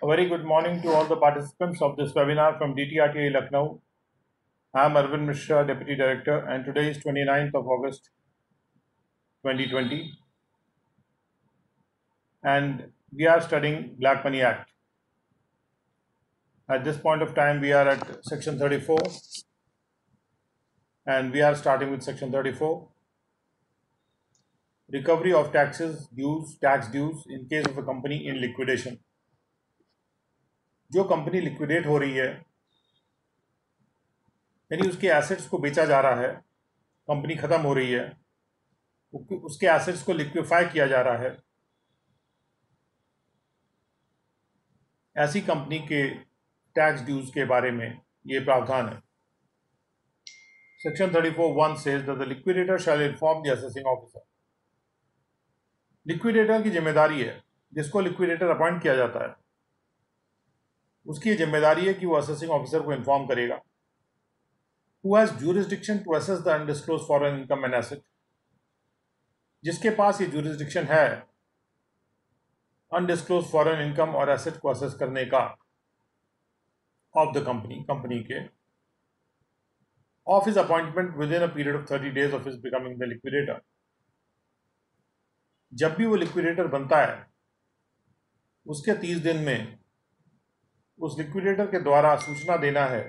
A very good morning to all the participants of this webinar from DTRTA Lucknow. I am Arvind Mishra, Deputy Director, and today is 29th of August 2020. And we are studying Black Money Act. At this point of time, we are at Section 34, and we are starting with Section 34. Recovery of tax dues in case of a company in liquidation. जो company liquidate हो रही है यानी उसके assets को बेचा जा रहा है, कंपनी खत्म हो रही है, उसके एसेट्स को लिक्विफाई किया जा रहा है, ऐसी कंपनी के टैक्स ड्यूज के बारे में ये प्रावधान है। Section 34(1) says that the liquidator shall inform the assessing officer. Liquidator की जिम्मेदारी है, जिसको लिक्विडेटर अपॉइंट किया जाता है उसकी ये जिम्मेदारी है कि वो असेसिंग ऑफिसर को इन्फॉर्म करेगा who has jurisdiction to assess the undisclosed foreign income and asset, जिसके पास ये jurisdiction है undisclosed foreign income और asset को assess करने का of the company के of his appointment within a period of 30 days of his becoming the liquidator. जब भी वो लिक्विडेटर बनता है उसके 30 दिन में उस लिक्विडेटर के द्वारा सूचना देना है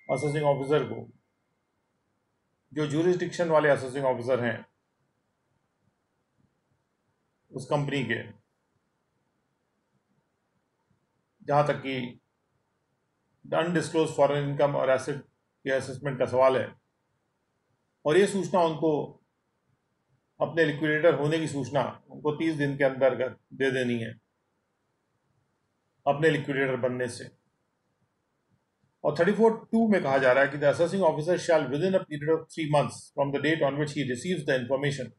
असेसिंग ऑफिसर को, जो ज्यूरिसडिक्शन वाले असेसिंग ऑफिसर हैं उस कंपनी के, जहां तक कि अनडिस्क्लोज फॉरेन इनकम और एसेट के असेसमेंट का सवाल है। और ये सूचना उनको, अपने लिक्विडेटर होने की सूचना उनको 30 दिन के अंदर दे देनी है अपने लिक्विडेटर बनने से। और 34(2) में कहा जा रहा है कि the assessing officer shall within a period of 3 months from the date on which he receives the information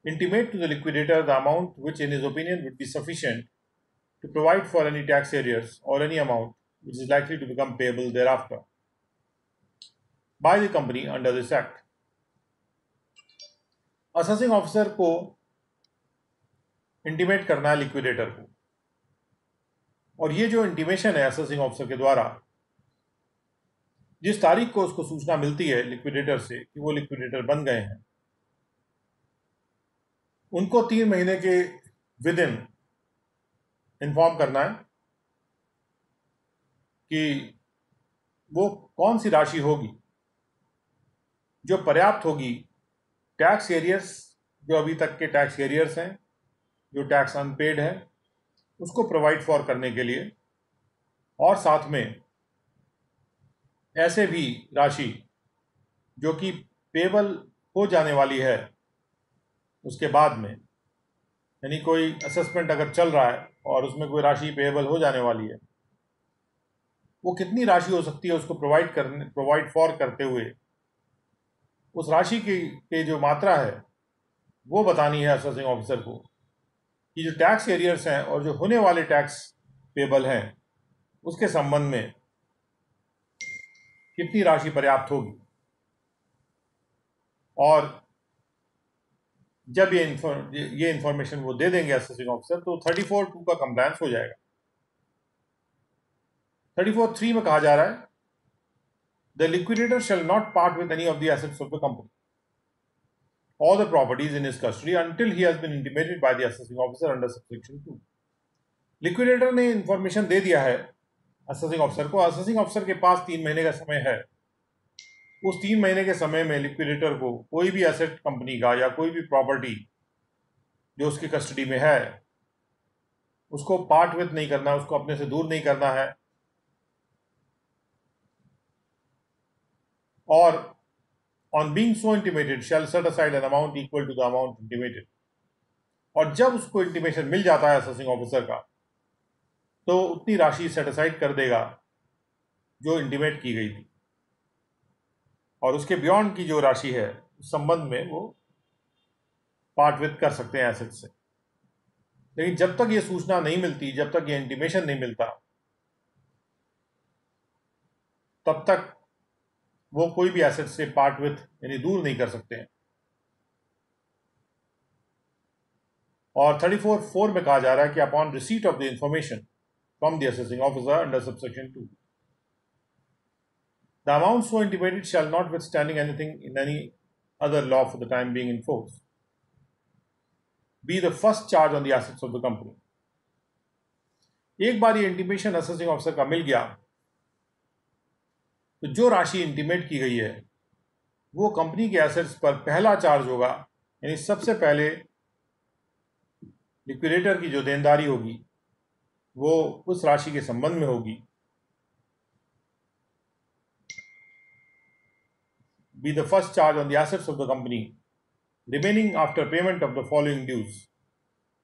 intimate to the liquidator the amount which in his opinion would be sufficient to provide for any tax arrears or any amount which is likely to become payable thereafter by the company under this act. Assessing officer को intimate करना है liquidator को, और ये जो intimation है assessing officer के द्वारा, जिस तारीख को उसको सूचना मिलती है लिक्विडेटर से कि वो लिक्विडेटर बन गए हैं, उनको 3 महीने के विद इन इन्फॉर्म करना है कि वो कौन सी राशि होगी जो पर्याप्त होगी टैक्स एरियर्स, जो अभी तक के टैक्स एरियर्स हैं, जो टैक्स अनपेड है, उसको प्रोवाइड फॉर करने के लिए, और साथ में ऐसे भी राशि जो कि पेबल हो जाने वाली है उसके बाद में, यानी कोई असेसमेंट अगर चल रहा है और उसमें कोई राशि पेएबल हो जाने वाली है, वो कितनी राशि हो सकती है उसको प्रोवाइड फॉर करते हुए उस राशि की जो मात्रा है वो बतानी है असेसिंग ऑफिसर को कि जो टैक्स एरियर्स हैं और जो होने वाले टैक्स पेएबल हैं उसके संबंध में कितनी राशि पर्याप्त होगी। और जब ये इंफॉर्मेशन वो दे देंगे असेसिंग ऑफिसर, तो 34(2) का कंप्लायंस हो जाएगा। 34(3) में कहा जा रहा है the liquidator shall not part with any of the assets of the company और the properties in his custody until he has been intimated by the assessing officer under subsection 2। Liquidator ने information दे दिया है assessing officer को। Assessing officer के पास 3 महीने का समय है। उस 3 महीने के समय में लिक्विडेटर को कोई भी एसेट कंपनी का या कोई भी प्रॉपर्टी जो उसकी कस्टडी में है उसको पार्ट विथ नहीं करना, उसको अपने से दूर नहीं करना है, और on being so intimated shall set aside an amount equal to the amount intimated. और जब उसको इंटीमेशन मिल जाता है असेसिंग ऑफिसर का, तो उतनी राशि सेट असाइड कर देगा जो इंटीमेट की गई थी, और उसके बियॉन्ड की जो राशि है उस संबंध में वो पार्ट विथ कर सकते हैं एसेट से। लेकिन जब तक ये सूचना नहीं मिलती, जब तक ये इंटीमेशन नहीं मिलता, तब तक वो कोई भी एसेट से पार्ट विथ यानी दूर नहीं कर सकते हैं। और 34(4) में कहा जा रहा है कि upon receipt of the information from the assessing officer under subsection 2. The amount so intimated shall, notwithstanding anything in any other law for the time being in force, be the first charge on the assets of the company. एक बार ये intimation assessing officer का मिल गया तो जो राशि intimate की गई है वो कंपनी के एसेट्स पर पहला चार्ज होगा, यानी सबसे पहले लिक्विडेटर की जो देनदारी होगी वो उस राशि के संबंध में होगी। Be the first charge on the assets of the company remaining after payment of the following dues.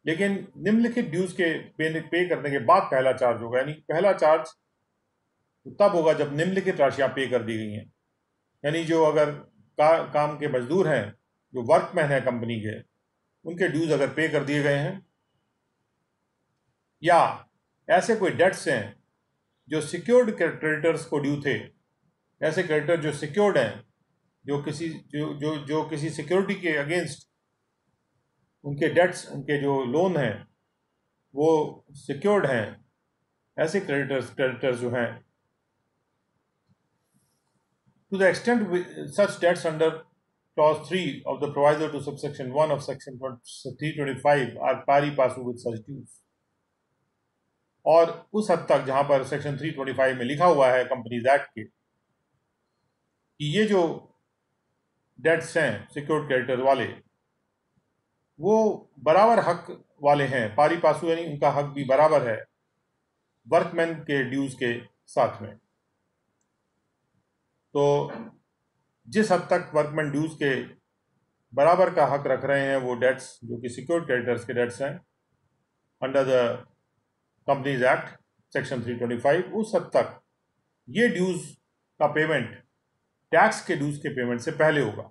लेकिन निम्नलिखित ड्यूज के पे करने के बाद पहला चार्ज होगा, यानी पहला चार्ज तब होगा जब निम्नलिखित राशियां पे कर दी गई हैं। यानी जो अगर काम के मजदूर हैं, जो वर्कमैन है कंपनी के, उनके ड्यूज अगर पे कर दिए गए हैं, या ऐसे कोई डेट्स हैं जो सिक्योर्ड क्रेडिटर्स को ड्यू थे, ऐसे क्रेडिटर जो सिक्योर्ड हैं, जो किसी सिक्योरिटी के अगेंस्ट उनके डेट्स, उनके जो लोन हैं वो सिक्योर्ड हैं, ऐसे क्रेडिटर्स जो हैं, to the extent such debts under clause 3 of the proviso to subsection 1 of section 325 are pari passu with such dues. और उस हद तक जहां पर सेक्शन 325 में लिखा हुआ है कंपनीज एक्ट के कि ये जो डेट्स हैं सिक्योर्ड क्रेडिटर वाले वो बराबर हक वाले हैं, पारी पासू यानी उनका हक भी बराबर है वर्कमैन के ड्यूज के साथ में। तो जिस हद तक वर्कमैन ड्यूज के बराबर का हक रख रहे हैं वो डेट्स जो कि सिक्योर्ड क्रेडिटर्स के डेट्स हैं under the companies act section 325, उस हद तक ये ड्यूज का पेमेंट टैक्स के ड्यूज के पेमेंट से पहले होगा।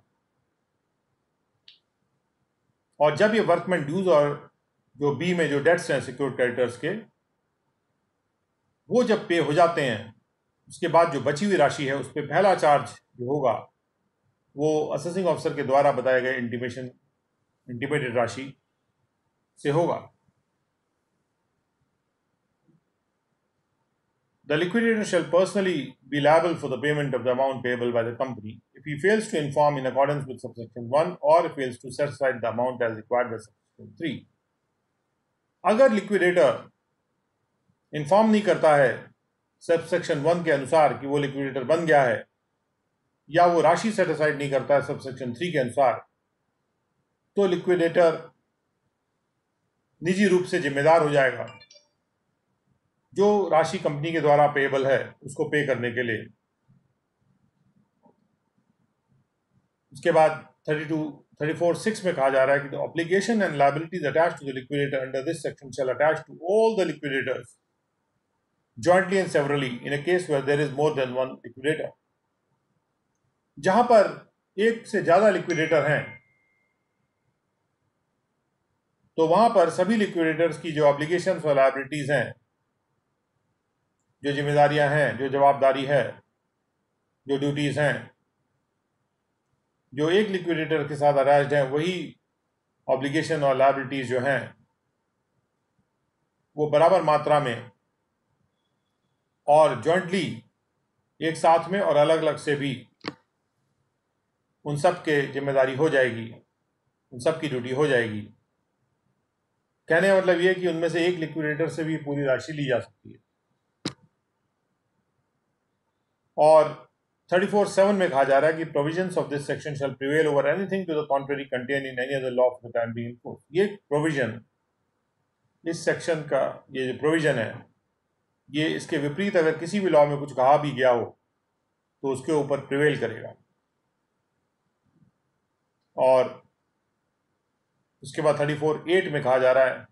और जब ये वर्कमैन ड्यूज और जो बी में जो डेट्स हैं सिक्योर्ड क्रेडिटर्स के, वो जब पे हो जाते हैं उसके बाद जो बची हुई राशि है उस पर पहला चार्ज जो होगा वो असेसिंग ऑफिसर के द्वारा बताए गए इंटीमेटेड राशि से होगा। The liquidator shall personally be liable for the payment of the amount payable by the company if he fails to inform in accordance with subsection 1 or fails to set aside the amount as required by subsection 3. अगर liquidator inform नहीं करता है subsection 1 के अनुसार कि वो liquidator बन गया है, या वो राशि सेट असाइड नहीं करता है सबसेक्शन 3 के अनुसार, तो लिक्विडेटर निजी रूप से जिम्मेदार हो जाएगा जो राशि कंपनी के द्वारा पेएबल है उसको पे करने के लिए। उसके बाद 34(6) में कहा जा रहा है कि the obligation and liabilities attached to the liquidator under this section shall attach to all the liquidators jointly and severally in a case where there is more than one liquidator. जहां पर एक से ज्यादा लिक्विडेटर हैं तो वहां पर सभी लिक्विडेटर्स की जो ऑब्लिगेशंस और लायबिलिटीज हैं, जो जिम्मेदारियां हैं, जो जवाबदारी है, जो ड्यूटीज हैं, जो एक लिक्विडेटर के साथ अटैच्ड हैं, वही ऑब्लिगेशन और लायबिलिटीज जो हैं वो बराबर मात्रा में और जॉइंटली एक साथ में और अलग अलग से भी उन सब के जिम्मेदारी हो जाएगी, उन सब की ड्यूटी हो जाएगी। कहने का मतलब ये कि उनमें से एक लिक्विडेटर से भी पूरी राशि ली जा सकती है। और 34(7) में कहा जा रहा है कि provisions of this section shall prevail over anything to the contrary contain in any other law of the time being in force. ये प्रोविजन, इस सेक्शन का ये जो प्रोविजन है, ये इसके विपरीत अगर किसी भी लॉ में कुछ कहा भी गया हो तो उसके ऊपर प्रिवेल करेगा। और उसके बाद 34(8) में कहा जा रहा है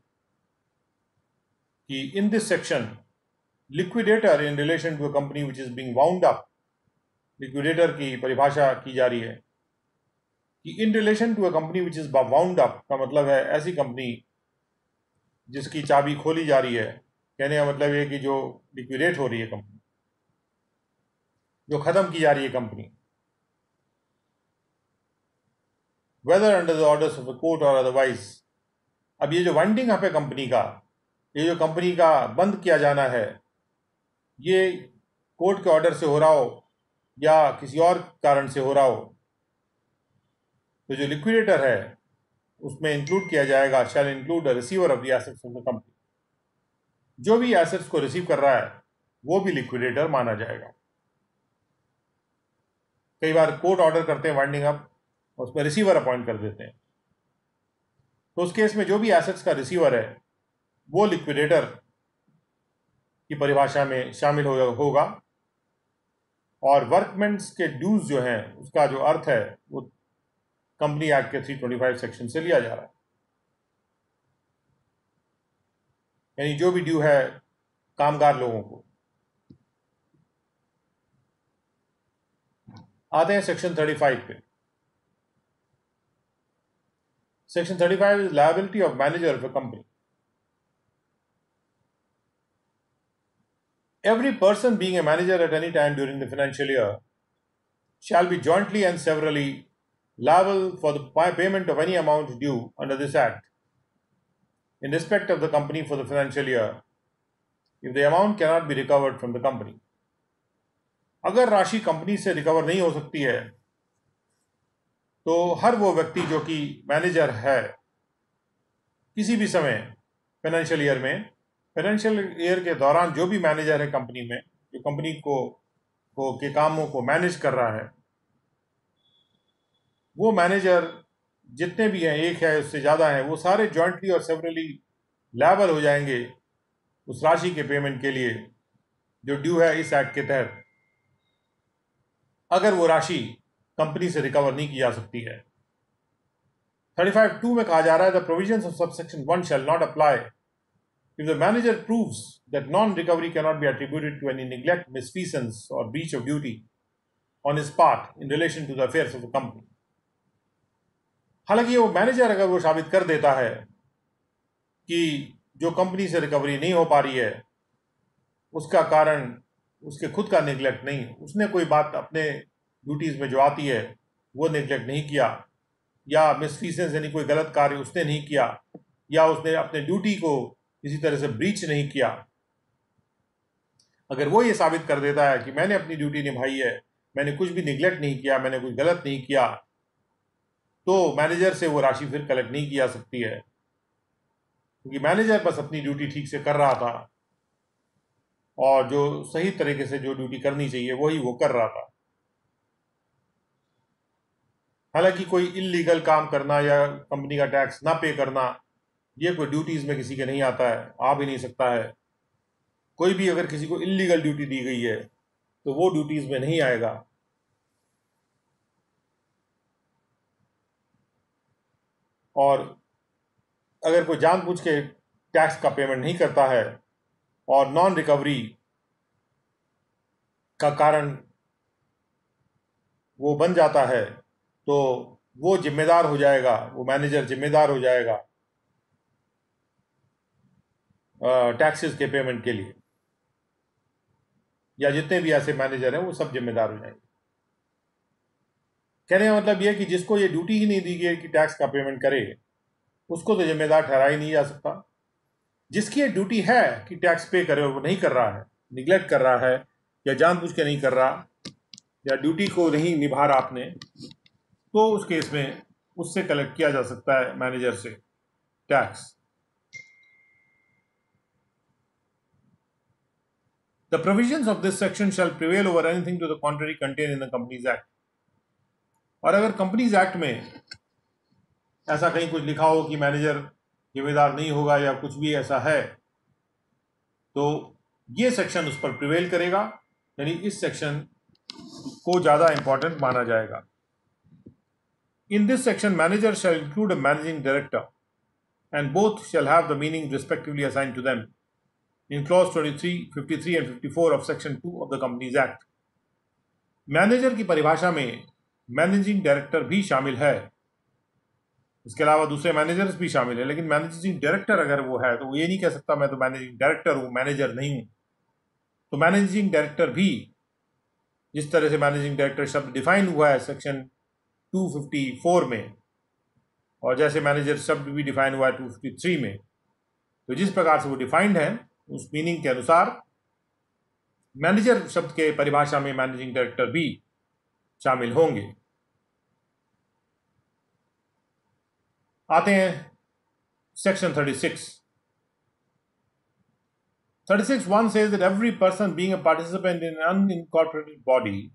कि in this section liquidator in relation to a company which is being wound up, liquidator की परिभाषा की जा रही है कि in relation to a company which is wound up का मतलब है ऐसी कंपनी जिसकी चाबी खोली जा रही है। कहने का मतलब ये कि जो लिक्विडेट हो रही है कंपनी, जो खत्म की जा रही है company, whether under the orders of the court or otherwise. अब ये जो वाइंडिंग अप है कंपनी का, ये जो कंपनी का बंद किया जाना है, ये कोर्ट के ऑर्डर से हो रहा हो या किसी और कारण से हो रहा हो, तो जो लिक्विडेटर है उसमें इंक्लूड किया जाएगा, shall include the receiver of the assets of the company. जो भी एसेट्स को रिसीव कर रहा है वो भी लिक्विडेटर माना जाएगा। कई बार कोर्ट ऑर्डर करते हैं वाइंडिंग अप, उसमें रिसीवर अपॉइंट कर देते हैं, तो उस केस में जो भी एसेट्स का रिसीवर है वो लिक्विडेटर की परिभाषा में शामिल होगा। और वर्कमेंट्स के ड्यूज जो हैं उसका जो अर्थ है वो कंपनी एक्ट के 325 सेक्शन से लिया जा रहा है, यानी जो भी ड्यू है कामगार लोगों को। आते हैं सेक्शन 35 पे। Section 35 is liability of manager of a company. Every person being a manager at any time during the financial year shall be jointly and severally liable for the payment of any amount due under this Act in respect of the company for the financial year if the amount cannot be recovered from the company. अगर राशि company से recover नहीं हो सकती है तो हर वो व्यक्ति जो कि मैनेजर है किसी भी समय फाइनेंशियल ईयर के दौरान, जो भी मैनेजर है कंपनी में, जो कंपनी को के कामों को मैनेज कर रहा है, वो मैनेजर जितने भी हैं, एक है उससे ज़्यादा हैं, वो सारे जॉइंटली और सेवरली लायबल हो जाएंगे उस राशि के पेमेंट के लिए जो ड्यू है इस एक्ट के तहत, अगर वो राशि कंपनी से रिकवर नहीं की जा सकती है। 35(2) में कहा जा रहा है, the provisions of subsection 1 shall not apply if the manager proves that non-recovery cannot be attributed to any neglect, misfeasance or breach of duty on his part in relation to the affairs of the company. हालांकि वो manager अगर वो साबित कर देता है कि जो कंपनी से रिकवरी नहीं हो पा रही है उसका कारण उसके खुद का निगलेक्ट नहीं, उसने कोई बात अपने ड्यूटीज़ में जो आती है वो निगलेक्ट नहीं किया, या मिसफीसेंस यानी कोई गलत कार्य उसने नहीं किया, या उसने अपने ड्यूटी को किसी तरह से ब्रीच नहीं किया, अगर वो ये साबित कर देता है कि मैंने अपनी ड्यूटी निभाई है, मैंने कुछ भी निगलेक्ट नहीं किया, मैंने कुछ गलत नहीं किया, तो मैनेजर से वो राशि फिर कलेक्ट नहीं की जा सकती है, क्योंकि मैनेजर बस अपनी ड्यूटी ठीक से कर रहा था और जो सही तरीके से जो ड्यूटी करनी चाहिए वही वो कर रहा था। हालांकि कोई इल्लीगल काम करना या कंपनी का टैक्स ना पे करना, ये कोई ड्यूटीज़ में किसी के नहीं आता है, आ भी नहीं सकता है। कोई भी अगर किसी को इल्लीगल ड्यूटी दी गई है तो वो ड्यूटीज़ में नहीं आएगा। और अगर कोई जानबूझ के टैक्स का पेमेंट नहीं करता है और नॉन रिकवरी का कारण वो बन जाता है तो वो जिम्मेदार हो जाएगा, वो मैनेजर जिम्मेदार हो जाएगा टैक्सेस के पेमेंट के लिए, या जितने भी ऐसे मैनेजर हैं वो सब जिम्मेदार हो जाएंगे। कहने का मतलब यह कि जिसको ये ड्यूटी ही नहीं दी गई कि टैक्स का पेमेंट करे, उसको तो जिम्मेदार ठहरा ही नहीं जा सकता। जिसकी ये ड्यूटी है कि टैक्स पे करे और वो नहीं कर रहा है, निगलेक्ट कर रहा है या जानबूझ के नहीं कर रहा या ड्यूटी को नहीं निभा रहा आपने, तो उस केस में उससे कलेक्ट किया जा सकता है मैनेजर से tax. The provisions of this section shall prevail over anything to the contrary contained in the Companies Act. और अगर कंपनीज एक्ट में ऐसा कहीं कुछ लिखा हो कि मैनेजर जिम्मेदार नहीं होगा या कुछ भी ऐसा है, तो ये सेक्शन उस पर प्रिवेल करेगा, यानी इस सेक्शन को ज़्यादा इंपॉर्टेंट माना जाएगा। In this section, manager shall include a managing director, and both shall have the meaning respectively assigned to them in clause 23, 53 and 54 of section 2 of the Companies Act. Manager की परिभाषा में managing director भी शामिल है, इसके अलावा दूसरे managers भी शामिल है, लेकिन मैनेजिंग डायरेक्टर अगर वो है तो वो ये नहीं कह सकता मैं तो मैनेजिंग डायरेक्टर हूँ, मैनेजर नहीं हूँ। तो मैनेजिंग डायरेक्टर भी, जिस तरह से मैनेजिंग डायरेक्टर शब्द डिफाइन हुआ है सेक्शन 254 में, और जैसे मैनेजर शब्द भी डिफाइन हुआ है 253 में, तो जिस प्रकार से वो डिफाइंड है उस मीनिंग के अनुसार मैनेजर शब्द के परिभाषा में मैनेजिंग डायरेक्टर भी शामिल होंगे। आते हैं section 36। 36(1) says that every person being a participant in an unincorporated body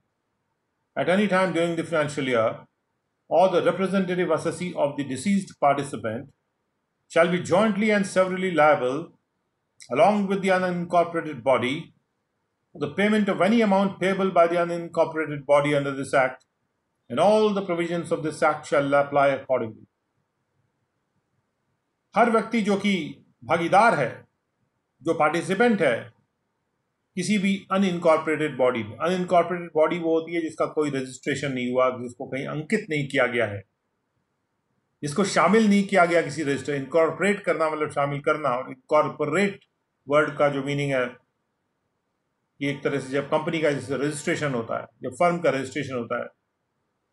at any time during the financial year or the representative assessee of the deceased participant shall be jointly and severally liable, along with the unincorporated body, for the payment of any amount payable by the unincorporated body under this Act, and all the provisions of this Act shall apply accordingly. हर व्यक्ति जो कि भागीदार है, जो participant है किसी भी unincorporated body में, अनइनकॉर्पोरेटेड बॉडी वो होती है जिसका कोई रजिस्ट्रेशन नहीं हुआ, जिसको कहीं अंकित नहीं किया गया है, जिसको शामिल नहीं किया गया किसी रजिस्टर। इनकॉर्पोरेट करना मतलब शामिल करना, और इनकॉर्पोरेट वर्ड का जो मीनिंग है कि एक तरह से जब कंपनी का जैसे रजिस्ट्रेशन होता है, जब फर्म का रजिस्ट्रेशन होता है,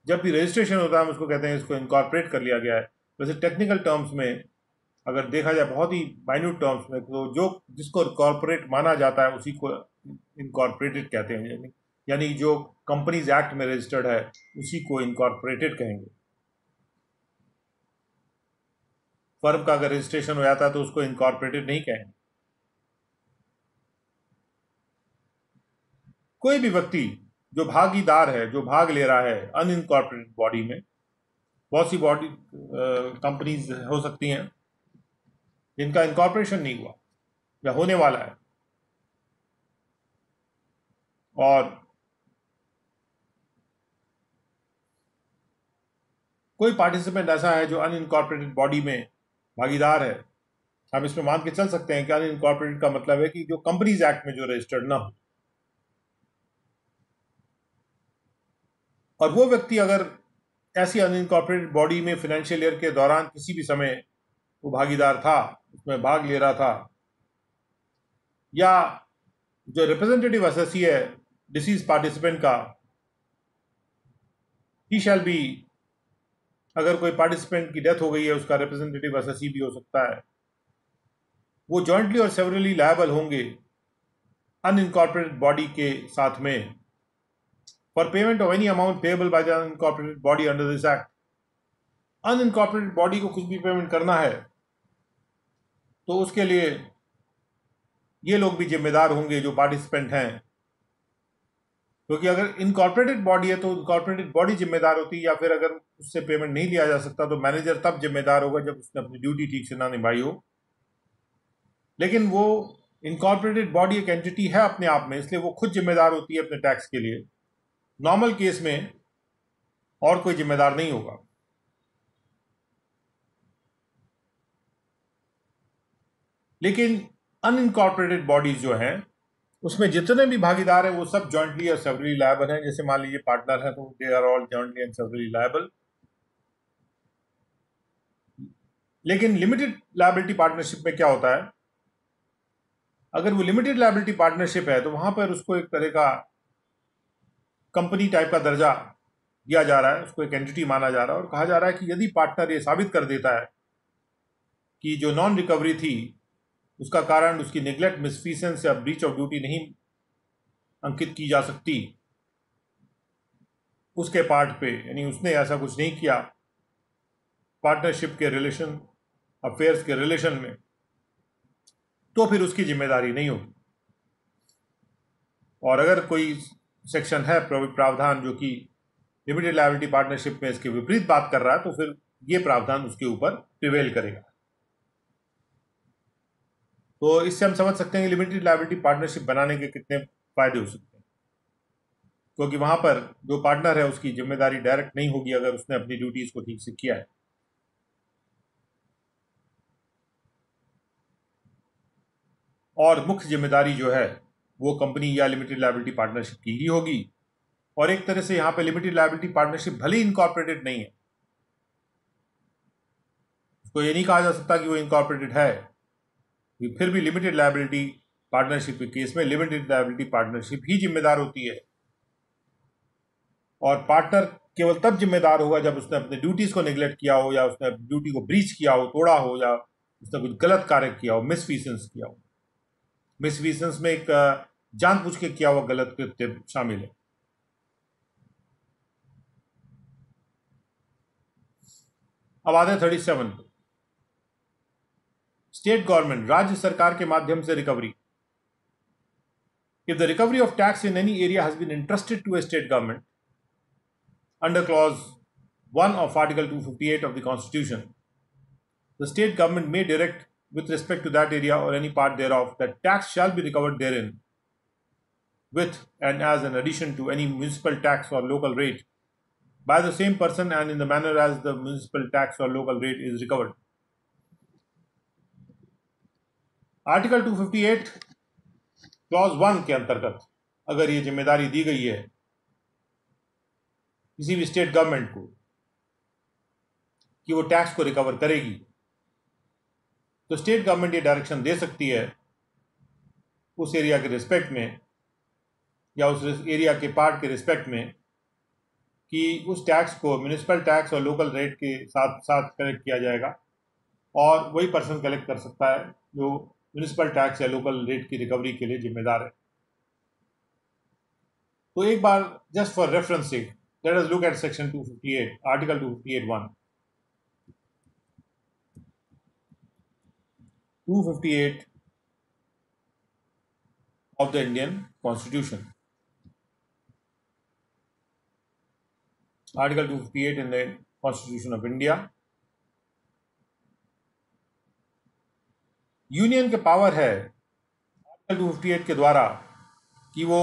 जब भी रजिस्ट्रेशन होता है हम उसको कहते हैं इसको इनकॉर्पोरेट कर लिया गया है। वैसे टेक्निकल टर्म्स में अगर देखा जाए, बहुत ही माइन्यूट टर्म्स में, तो जो जिसको कॉर्पोरेट माना जाता है उसी को इनकॉर्पोरेटेड कहते हैं, यानी जो कंपनीज एक्ट में रजिस्टर्ड है उसी को इनकॉर्पोरेटेड कहेंगे। फर्म का अगर रजिस्ट्रेशन हो जाता है तो उसको इनकॉर्पोरेटेड नहीं कहेंगे। कोई भी व्यक्ति जो भागीदार है, जो भाग ले रहा है अनइनकॉर्पोरेटेड बॉडी में, बहुत सी बॉडी कंपनीज हो सकती हैं जिनका इनकॉर्पोरेशन नहीं हुआ या होने वाला है, और कोई पार्टिसिपेंट ऐसा है जो अनइनकॉर्पोरेटेड बॉडी में भागीदार है। हम इसमें मान के चल सकते हैं कि अनइनकॉर्पोरेटेड का मतलब है कि जो कंपनीज एक्ट में जो रजिस्टर्ड ना हो। और वो व्यक्ति अगर ऐसी अनइनकॉर्पोरेटेड बॉडी में फाइनेंशियल ईयर के दौरान किसी भी समय वो भागीदार था, उसमें भाग ले रहा था, या जो रिप्रेजेंटेटिव असेसी है डिसीज पार्टिसिपेंट का, ही शैल बी, अगर कोई पार्टिसिपेंट की डेथ हो गई है उसका रिप्रेजेंटेटिव असेसी भी हो सकता है, वो जॉइंटली और सेवरली लायबल होंगे अनइनकॉर्पोरेटेड बॉडी के साथ में for payment of any amount payable by the unincorporated body under this act. Unincorporated body को कुछ भी पेमेंट करना है तो उसके लिए ये लोग भी जिम्मेदार होंगे जो पार्टिसिपेंट हैं, क्योंकि अगर इनकॉर्पोरेटेड बॉडी है तो इनकॉर्पोरेटेड बॉडी जिम्मेदार होती है, या फिर अगर उससे पेमेंट नहीं लिया जा सकता तो मैनेजर तब जिम्मेदार होगा जब उसने अपनी ड्यूटी ठीक से ना निभाई हो। लेकिन वो इनकॉर्पोरेटेड बॉडी एक एंटिटी है अपने आप में, इसलिए वो खुद जिम्मेदार होती है अपने टैक्स के लिए। नॉर्मल केस में और कोई जिम्मेदार नहीं होगा। लेकिन अनइनकॉर्पोरेटेड बॉडीज जो हैं उसमें जितने भी भागीदार हैं वो सब जॉइंटली और सेवरली लायबल हैं। जैसे मान लीजिए पार्टनर है तो they are all jointly and severally liable. लेकिन लिमिटेड लायबिलिटी पार्टनरशिप में क्या होता है, अगर वो लिमिटेड लायबिलिटी पार्टनरशिप है तो वहां पर उसको एक तरह का कंपनी टाइप का दर्जा दिया जा रहा है, उसको एक एंटिटी माना जा रहा है, और कहा जा रहा है कि यदि पार्टनर ये साबित कर देता है कि जो नॉन रिकवरी थी उसका कारण उसकी निगलेक्ट, मिसफीसेंस या ब्रीच ऑफ ड्यूटी नहीं अंकित की जा सकती उसके पार्ट पे, यानी उसने ऐसा कुछ नहीं किया पार्टनरशिप के रिलेशन अफेयर्स के रिलेशन में, तो फिर उसकी जिम्मेदारी नहीं होगी। और अगर कोई सेक्शन है प्रावधान जो कि लिमिटेड लायबिलिटी पार्टनरशिप में इसके विपरीत बात कर रहा है तो फिर ये प्रावधान उसके ऊपर प्रिवेल करेगा। तो इससे हम समझ सकते हैं कि लिमिटेड लायबिलिटी पार्टनरशिप बनाने के कितने फायदे हो सकते हैं, क्योंकि वहां पर जो पार्टनर है उसकी जिम्मेदारी डायरेक्ट नहीं होगी अगर उसने अपनी ड्यूटीज को ठीक से किया है। और मुख्य जिम्मेदारी जो है वो कंपनी या लिमिटेड लायबिलिटी पार्टनरशिप की ही होगी। और एक तरह से यहाँ पे लिमिटेड लायबिलिटी पार्टनरशिप भले ही इनकॉर्पोरेटेड नहीं है, उसको ये नहीं कहा जा सकता कि वो इनकॉर्पोरेटेड है, फिर भी लिमिटेड लायबिलिटी पार्टनरशिप के केस में लिमिटेड लायबिलिटी पार्टनरशिप ही जिम्मेदार होती है। और पार्टनर केवल तब जिम्मेदार होगा जब उसने अपने ड्यूटीज को निगलेक्ट किया हो, या उसने ड्यूटी को ब्रीच किया हो, तोड़ा हो, या उसने कुछ गलत कार्य किया हो, मिसफीसेंस किया हो। मिसफीसेंस में एक जानबूझ के किया हुआ गलत कृत्य शामिल है। अब आते हैं 37 पे। स्टेट गवर्नमेंट, राज्य सरकार के माध्यम से recovery. If the recovery of tax in any area has been entrusted to a state government under clause 1 of Article 258 of the Constitution, the state government may direct with respect to that area or any part thereof that tax shall be recovered therein with and as an addition to any municipal tax or local rate by the same person and in the manner as the municipal tax or local rate is recovered. Article 258 clause 1 के अंतर्गत अगर ये जिम्मेदारी दी गई है किसी भी state government को कि वो टैक्स को रिकवर करेगी, तो स्टेट गवर्नमेंट ये डायरेक्शन दे सकती है उस एरिया के रिस्पेक्ट में या उस एरिया के पार्ट के रिस्पेक्ट में कि उस टैक्स को म्यूनिसिपल टैक्स और लोकल रेट के साथ साथ कलेक्ट किया जाएगा, और वही पर्सन कलेक्ट कर सकता है जो म्यूनिसिपल टैक्स या लोकल रेट की रिकवरी के लिए जिम्मेदार है। तो एक बार just for reference sake let us look at section 258, article 258(1). 258 of the Indian Constitution. Article 258 in the Constitution of India. Union के पावर है आर्टिकल 258 के द्वारा कि वो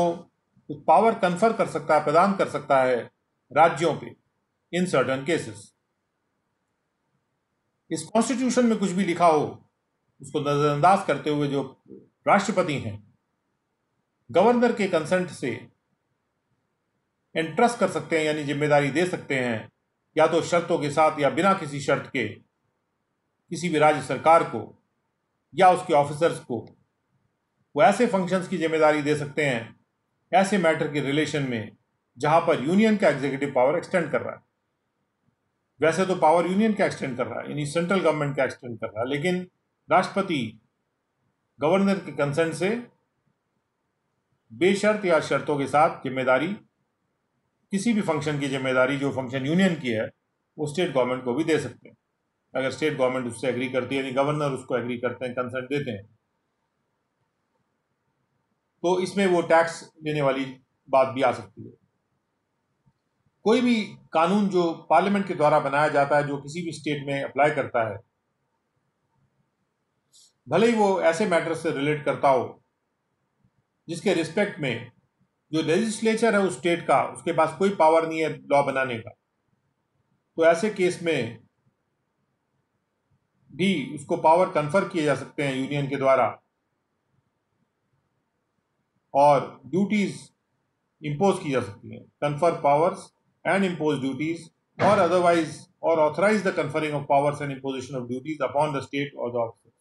पावर कन्फर कर सकता है, प्रदान कर सकता है राज्यों पे इन सर्टन केसेस। इस कॉन्स्टिट्यूशन में कुछ भी लिखा हो उसको नजरअंदाज करते हुए जो राष्ट्रपति हैं गवर्नर के कंसेंट से एंट्रस्ट कर सकते हैं, यानी जिम्मेदारी दे सकते हैं, या तो शर्तों के साथ या बिना किसी शर्त के किसी भी राज्य सरकार को या उसके ऑफिसर्स को वो ऐसे फंक्शंस की जिम्मेदारी दे सकते हैं ऐसे मैटर के रिलेशन में जहां पर यूनियन का एग्जीक्यूटिव पावर एक्सटेंड कर रहा है। वैसे तो पावर यूनियन का एक्सटेंड कर रहा है, यानी सेंट्रल गवर्नमेंट का एक्सटेंड कर रहा है, लेकिन राष्ट्रपति गवर्नर के कंसेंट से बेशर्त या शर्तों के साथ जिम्मेदारी, किसी भी फंक्शन की जिम्मेदारी जो फंक्शन यूनियन की है वो स्टेट गवर्नमेंट को भी दे सकते हैं, अगर स्टेट गवर्नमेंट उससे एग्री करती है, यानी गवर्नर उसको एग्री करते हैं, कंसेंट देते हैं। तो इसमें वो टैक्स लेने वाली बात भी आ सकती है। कोई भी कानून जो पार्लियामेंट के द्वारा बनाया जाता है जो किसी भी स्टेट में अप्लाई करता है, भले ही वो ऐसे मैटर से रिलेट करता हो जिसके रिस्पेक्ट में जो लेजिस्लेचर है उस स्टेट का उसके पास कोई पावर नहीं है लॉ बनाने का, तो ऐसे केस में भी उसको पावर कन्फर किए जा सकते हैं यूनियन के द्वारा, और ड्यूटीज इंपोज की जा सकती हैं, confer powers and impose duties or otherwise or authorise the conferring of powers and imposition of duties upon the state or the officers,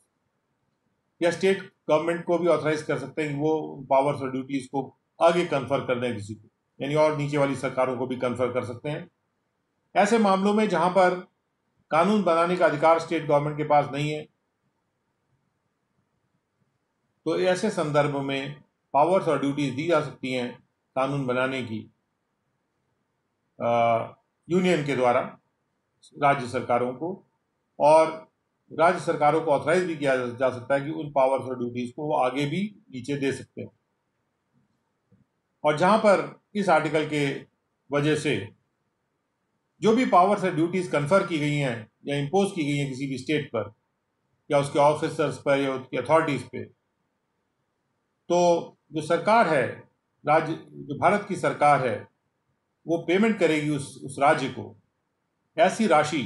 या स्टेट गवर्नमेंट को भी ऑथराइज कर सकते हैं कि वो पावर्स और ड्यूटीज को आगे कन्फर कर दें किसी को, यानी और नीचे वाली सरकारों को भी कन्फर कर सकते हैं। ऐसे मामलों में जहां पर कानून बनाने का अधिकार स्टेट गवर्नमेंट के पास नहीं है, तो ऐसे संदर्भ में पावर्स और ड्यूटीज दी जा सकती हैं कानून बनाने की यूनियन के द्वारा राज्य सरकारों को, और राज्य सरकारों को ऑथराइज भी किया जा सकता है कि उन पावर्स और ड्यूटीज को वो आगे भी नीचे दे सकते हैं। और जहां पर इस आर्टिकल के वजह से जो भी पावर्स और ड्यूटीज कन्फर की गई हैं या इम्पोज की गई हैं किसी भी स्टेट पर या उसके ऑफिसर्स पर या उसकी अथॉरिटीज पे, तो जो सरकार है, राज्य जो भारत की सरकार है, वो पेमेंट करेगी उस राज्य को ऐसी राशि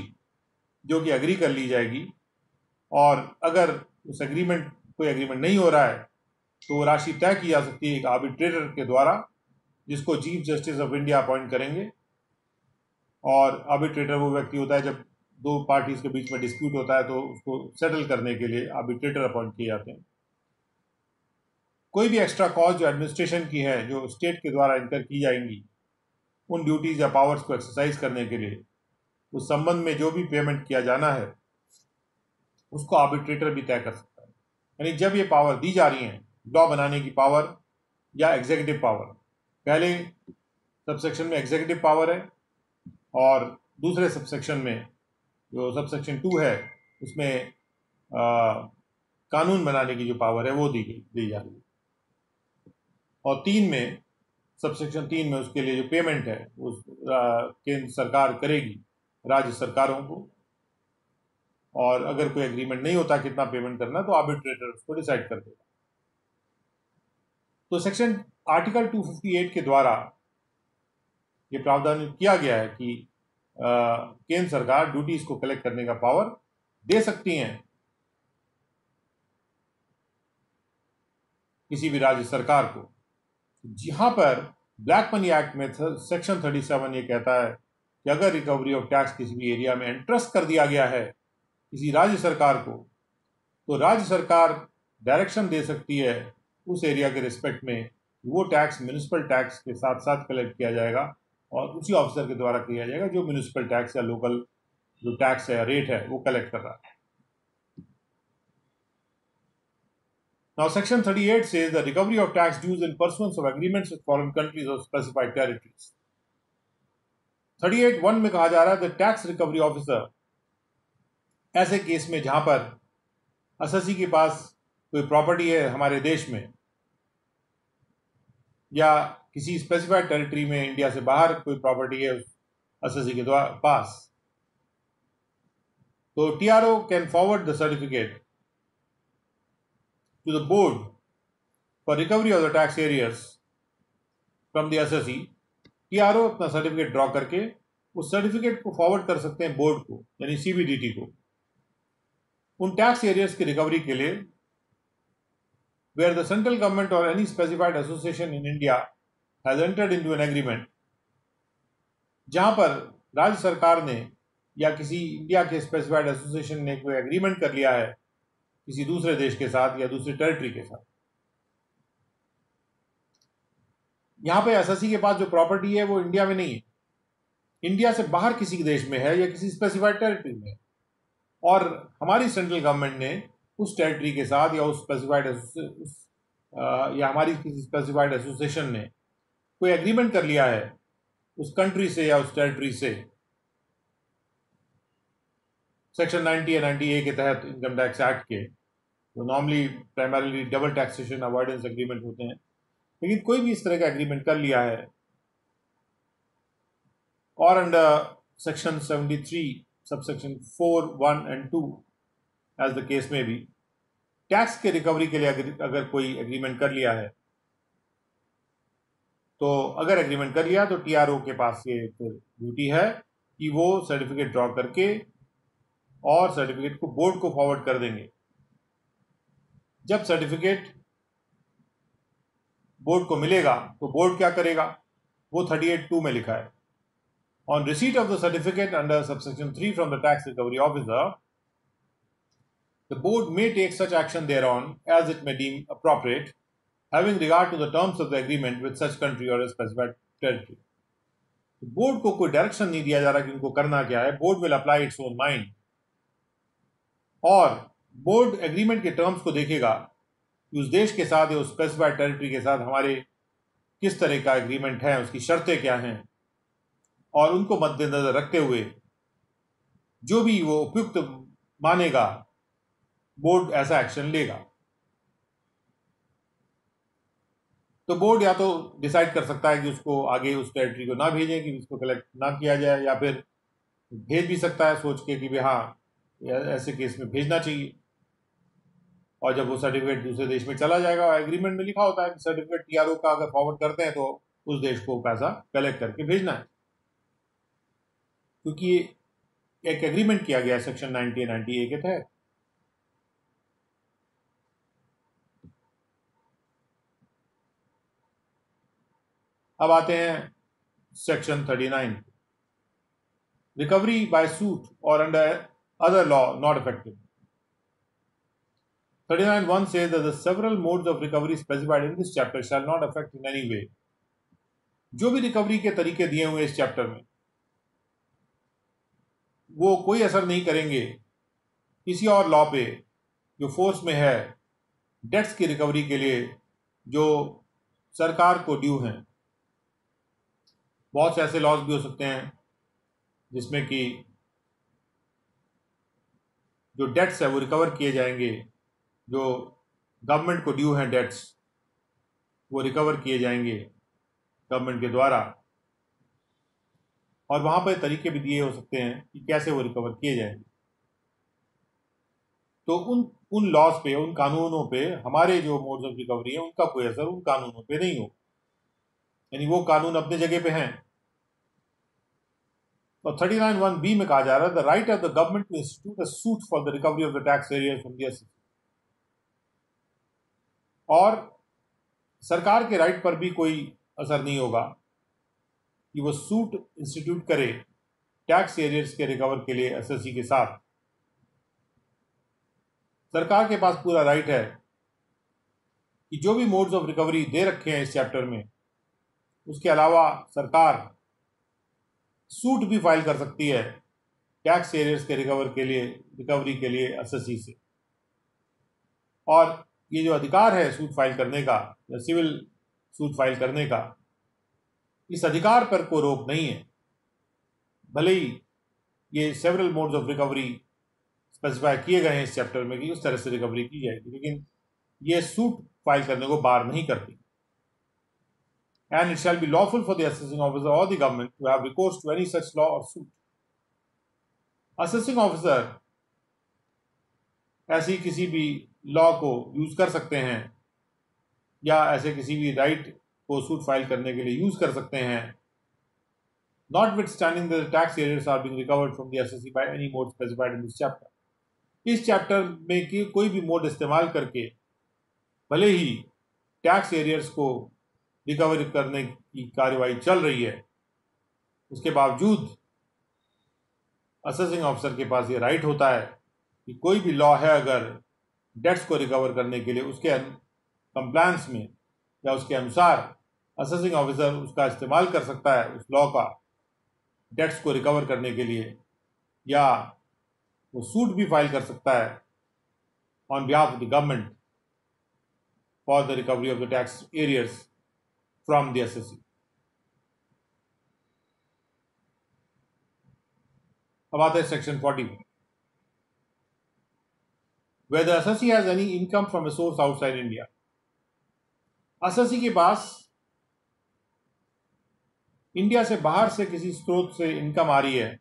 जो कि एग्री कर ली जाएगी, और अगर उस कोई एग्रीमेंट नहीं हो रहा है तो वो राशि तय की जा सकती है एक आर्बिट्रेटर के द्वारा, जिसको chief justice of India appoint करेंगे। और आर्बिट्रेटर वो व्यक्ति होता है जब दो पार्टीज के बीच में डिस्प्यूट होता है तो उसको सेटल करने के लिए आर्बिट्रेटर अपॉइंट किए जाते हैं। कोई भी एक्स्ट्रा कॉस्ट जो एडमिनिस्ट्रेशन की है जो स्टेट के द्वारा इनकर की जाएंगी उन ड्यूटीज या पावर्स को एक्सरसाइज करने के लिए, उस संबंध में जो भी पेमेंट किया जाना है उसको आर्बिट्रेटर भी तय कर सकता है। यानी जब ये पावर दी जा रही है, लॉ बनाने की पावर या एग्जीक्यूटिव पावर, पहले सबसेक्शन में एग्जीक्यूटिव पावर है और दूसरे सबसेक्शन में जो सबसेक्शन 2 है उसमें कानून बनाने की जो पावर है वो दी जा रही है। और 3 में, सबसेक्शन 3 में उसके लिए जो पेमेंट है उस केंद्र सरकार करेगी राज्य सरकारों को, और अगर कोई एग्रीमेंट नहीं होता कितना पेमेंट करना तो आर्बिट्रेटर उसको डिसाइड कर देगा। तो सेक्शन आर्टिकल 258 के द्वारा ये प्रावधान किया गया है कि केंद्र सरकार ड्यूटीज को कलेक्ट करने का पावर दे सकती हैं किसी भी राज्य सरकार को। जहां पर ब्लैक मनी एक्ट में सेक्शन 37 ये कहता है कि अगर रिकवरी ऑफ टैक्स किसी भी एरिया में एंट्रस्ट कर दिया गया है किसी राज्य सरकार को, तो राज्य सरकार डायरेक्शन दे सकती है उस एरिया के रिस्पेक्ट में वो टैक्स म्यूनिसिपल टैक्स के साथ साथ कलेक्ट किया जाएगा और उसी ऑफिसर के द्वारा किया जाएगा जो म्यूनिसिपल टैक्स या लोकल जो टैक्स है रेट है वो कलेक्ट कर रहा है। Now, Section 38 says the recovery of tax dues in pursuance of agreements with foreign countries or specified territories. 38(1) में कहा जा रहा है the tax recovery officer ऐसे केस में जहां पर एसएससी के पास कोई प्रॉपर्टी है हमारे देश में या किसी स्पेसिफाइड टेरिटरी में इंडिया से बाहर कोई प्रॉपर्टी है एसएससी के पास, तो TRO can forward the certificate to the board for recovery of the tax arrears from the SSE। TRO अपना सर्टिफिकेट ड्रॉ करके उस सर्टिफिकेट को फॉरवर्ड कर सकते हैं बोर्ड को, यानी सीबीडीटी को, उन टैक्स एरियर्स की रिकवरी के लिए where the central government or any specified association in India has entered into an agreement, जहां पर राज्य सरकार ने या किसी इंडिया के स्पेसिफाइड एसोसिएशन ने कोई एग्रीमेंट कर लिया है किसी दूसरे देश के साथ या दूसरी टेरिटरी के साथ। यहां पे एसएससी के पास जो प्रॉपर्टी है वो इंडिया में नहीं है, इंडिया से बाहर किसी देश में है या किसी स्पेसिफाइड टेरिटरी में, और हमारी सेंट्रल गवर्नमेंट ने उस टेरिटरी के साथ या उस स्पेसिफाइड या हमारी किसी स्पेसिफाइड एसोसिएशन ने कोई एग्रीमेंट कर लिया है उस कंट्री से या उस टेरिटरी से सेक्शन 90 या 90A के तहत इनकम टैक्स एक्ट के, तो normally primarily double taxation avoidance agreement होते हैं, लेकिन कोई भी इस तरह का एग्रीमेंट कर लिया है और under section 73 subsection 4, 1 and 2 as the case में भी टैक्स के रिकवरी के लिए अगर कोई एग्रीमेंट कर लिया है, तो अगर एग्रीमेंट कर लिया तो टीआरओ के पास ये ड्यूटी है कि वो सर्टिफिकेट ड्रॉ करके और सर्टिफिकेट को बोर्ड को फॉरवर्ड कर देंगे। जब सर्टिफिकेट बोर्ड को मिलेगा तो बोर्ड क्या करेगा, वो 38(2) में लिखा है, on receipt of the certificate under subsection 3 from the tax recovery officer, the board may take such action thereon as it may deem appropriate, having regard to the terms of the agreement with such country or a specified territory। Board को कोई direction नहीं दिया जा रहा कि उनको करना क्या है, board will apply its own mind, और बोर्ड एग्रीमेंट के टर्म्स को देखेगा कि उस देश के साथ या उस स्पेसिफाइड टेरिटरी के साथ हमारे किस तरह का एग्रीमेंट है, उसकी शर्तें क्या हैं, और उनको मद्देनजर रखते हुए जो भी वो उपयुक्त मानेगा बोर्ड ऐसा एक्शन लेगा। तो बोर्ड या तो डिसाइड कर सकता है कि उसको आगे उस टेरिटरी को ना भेजें, कि उसको कलेक्ट ना किया जाए, या फिर भेज भी सकता है सोच के कि भाई हाँ ऐसे केस में भेजना चाहिए, और जब वो सर्टिफिकेट दूसरे देश में चला जाएगा, एग्रीमेंट में लिखा होता है कि सर्टिफिकेट टीआरओ का अगर फॉरवर्ड करते हैं तो उस देश को पैसा कलेक्ट करके भेजना है, क्योंकि एक एग्रीमेंट किया गया सेक्शन 90 90A के तहत। अब आते हैं सेक्शन 39, रिकवरी बाय सूट और under other law not effective. 39(1) says that the several modes of recovery specified in this chapter shall not affect in any way। जो भी रिकवरी के तरीके दिए हुए इस चैप्टर में वो कोई असर नहीं करेंगे किसी और लॉ पे जो फोर्स में है डेट्स की रिकवरी के लिए जो सरकार को ड्यू हैं। बहुत से ऐसे लॉज भी हो सकते हैं जिसमें कि जो डेट्स है वो रिकवर किए जाएंगे, जो गवर्नमेंट को ड्यू हैं डेट्स वो रिकवर किए जाएंगे गवर्नमेंट के द्वारा, और वहाँ पर तरीके भी दिए हो सकते हैं कि कैसे वो रिकवर किए जाएंगे। तो उन लॉज पे, उन कानूनों पे हमारे जो मोड्स ऑफ रिकवरी है उनका कोई असर उन कानूनों पे नहीं हो, यानी वो कानून अपने जगह पे हैं। और 39(1)(b) में कहा जा रहा है the right of the government to institute a suit for the recovery of the tax arrears from the assessee. और सरकार के राइट पर भी कोई असर नहीं होगा कि वो सूट इंस्टीट्यूट करे टैक्स एरियर्स के रिकवर के लिए एसएससी के साथ। सरकार के पास पूरा राइट है कि जो भी मोड्स ऑफ रिकवरी दे रखे हैं इस चैप्टर में, उसके अलावा सरकार सूट भी फाइल कर सकती है टैक्स एरियर्स के रिकवरी के लिए एसएससी से। और ये जो अधिकार है सूट फाइल करने का या सिविल सूट फाइल करने का, इस अधिकार पर कोई रोक नहीं है। भले ही ये several modes of recovery specify किए गए हैं इस चैप्टर में कि उस तरह से रिकवरी की जाएगी, लेकिन ये सूट फाइल करने को बार नहीं करती। And it shall be lawful for the assessing officer or the government to have recourse to any such law or suit. Assessing officer ऐसी किसी भी लॉ को यूज कर सकते हैं या ऐसे किसी भी राइट को सूट फाइल करने के लिए यूज कर सकते हैं, notwithstanding the tax areas are being recovered from the SSC by any mode specified in this chapter. इस चैप्टर में कि कोई भी मोड इस्तेमाल करके भले ही टैक्स एरियर्स को रिकवर करने की कार्यवाही चल रही है, उसके बावजूद असेसिंग ऑफिसर के पास ये राइट होता है कि कोई भी लॉ है अगर डेट्स को रिकवर करने के लिए उसके कंप्लायंस में या उसके अनुसार असेसिंग ऑफिसर उसका इस्तेमाल कर सकता है उस लॉ का डेट्स को रिकवर करने के लिए, या वो सूट भी फाइल कर सकता है on behalf of the government for the recovery of the tax arrears from the SSC. अब आता है सेक्शन 40 में, where the assessee has any income from a source outside India. assessee के पास इंडिया से बाहर से किसी स्रोत से इनकम आ रही है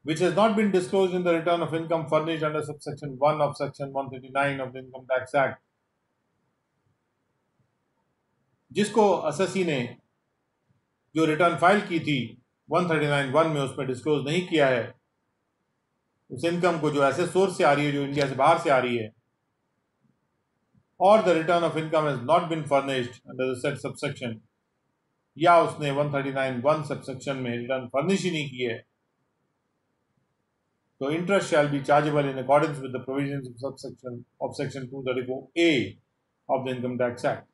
which has not been disclosed in the return of income furnished under subsection 1 of section 139 of the Income Tax Act. जिसको assessee ने जो रिटर्न फाइल की थी 139(1) में उसमें डिस्क्लोज नहीं किया है, उस इनकम को जो ऐसे सोर्स से आ रही है जो इंडिया से बाहर से आ रही है, और the return of income has not been furnished under the said subsection, या उसने 139(1) सबसेक्शन में रिटर्न फर्निश ही नहीं की है, तो interest shall be chargeable in accordance with the provisions of section 234A of the income tax act.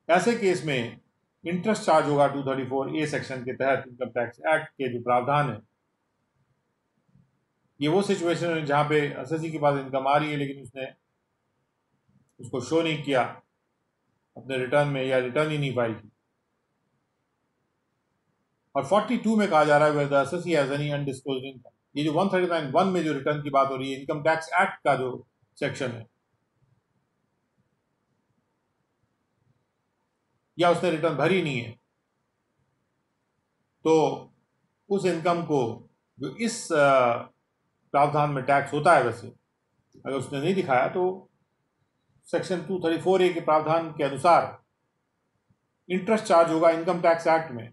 ऐसे case में interest charge होगा 234A सेक्शन के तहत इनकम टैक्स एक्ट के जो प्रावधान है। ये वो सिचुएशन है जहां पे असेसी के पास इनकम आ रही है लेकिन उसने उसको शो नहीं किया अपने रिटर्न में, या रिटर्न ही नहीं फाइल की। और 42 में कहा जा रहा है where the assessee has any undisclosed income। ये जो 139(1) में जो रिटर्न की बात हो रही है, इनकम टैक्स एक्ट का जो सेक्शन है, या उसने रिटर्न भरी नहीं है, तो उस इनकम को जो इस प्रावधान में टैक्स होता है, वैसे अगर उसने नहीं दिखाया तो सेक्शन 234A के प्रावधान के अनुसार इंटरेस्ट चार्ज होगा इनकम टैक्स एक्ट में।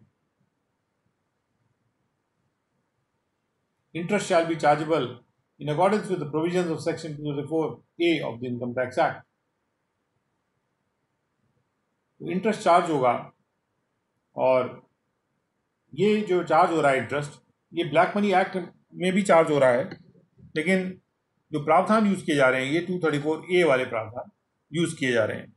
Interest shall be chargeable in accordance with the provisions of section 234A of the income tax act. तो इंटरेस्ट चार्ज होगा, और ये जो चार्ज हो रहा है इंटरेस्ट, ये ब्लैक मनी एक्ट में भी चार्ज हो रहा है, लेकिन जो प्रावधान यूज किए जा रहे हैं ये 234A वाले प्रावधान यूज किए जा रहे हैं।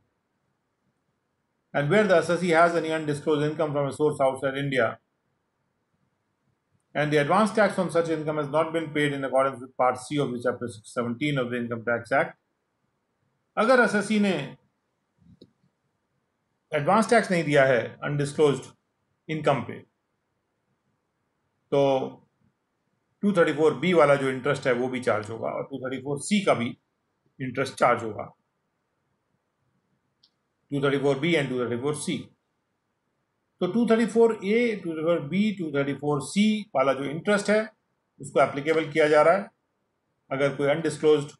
And where the assessee has any undisclosed income from a source outside India, and the advance tax on such income has not been paid in accordance with Part C of the Chapter 617 of the Income Tax Act. अगर SSC ने advance tax नहीं दिया है undisclosed income पे, तो 234B वाला जो interest है वो भी चार्ज होगा और 234C का भी इंटरेस्ट चार्ज होगा, 234B एंड 234C। तो 234A, 234B, 234C वाला जो इंटरेस्ट है उसको एप्लीकेबल किया जा रहा है अगर कोई अनडिस्क्लोज्ड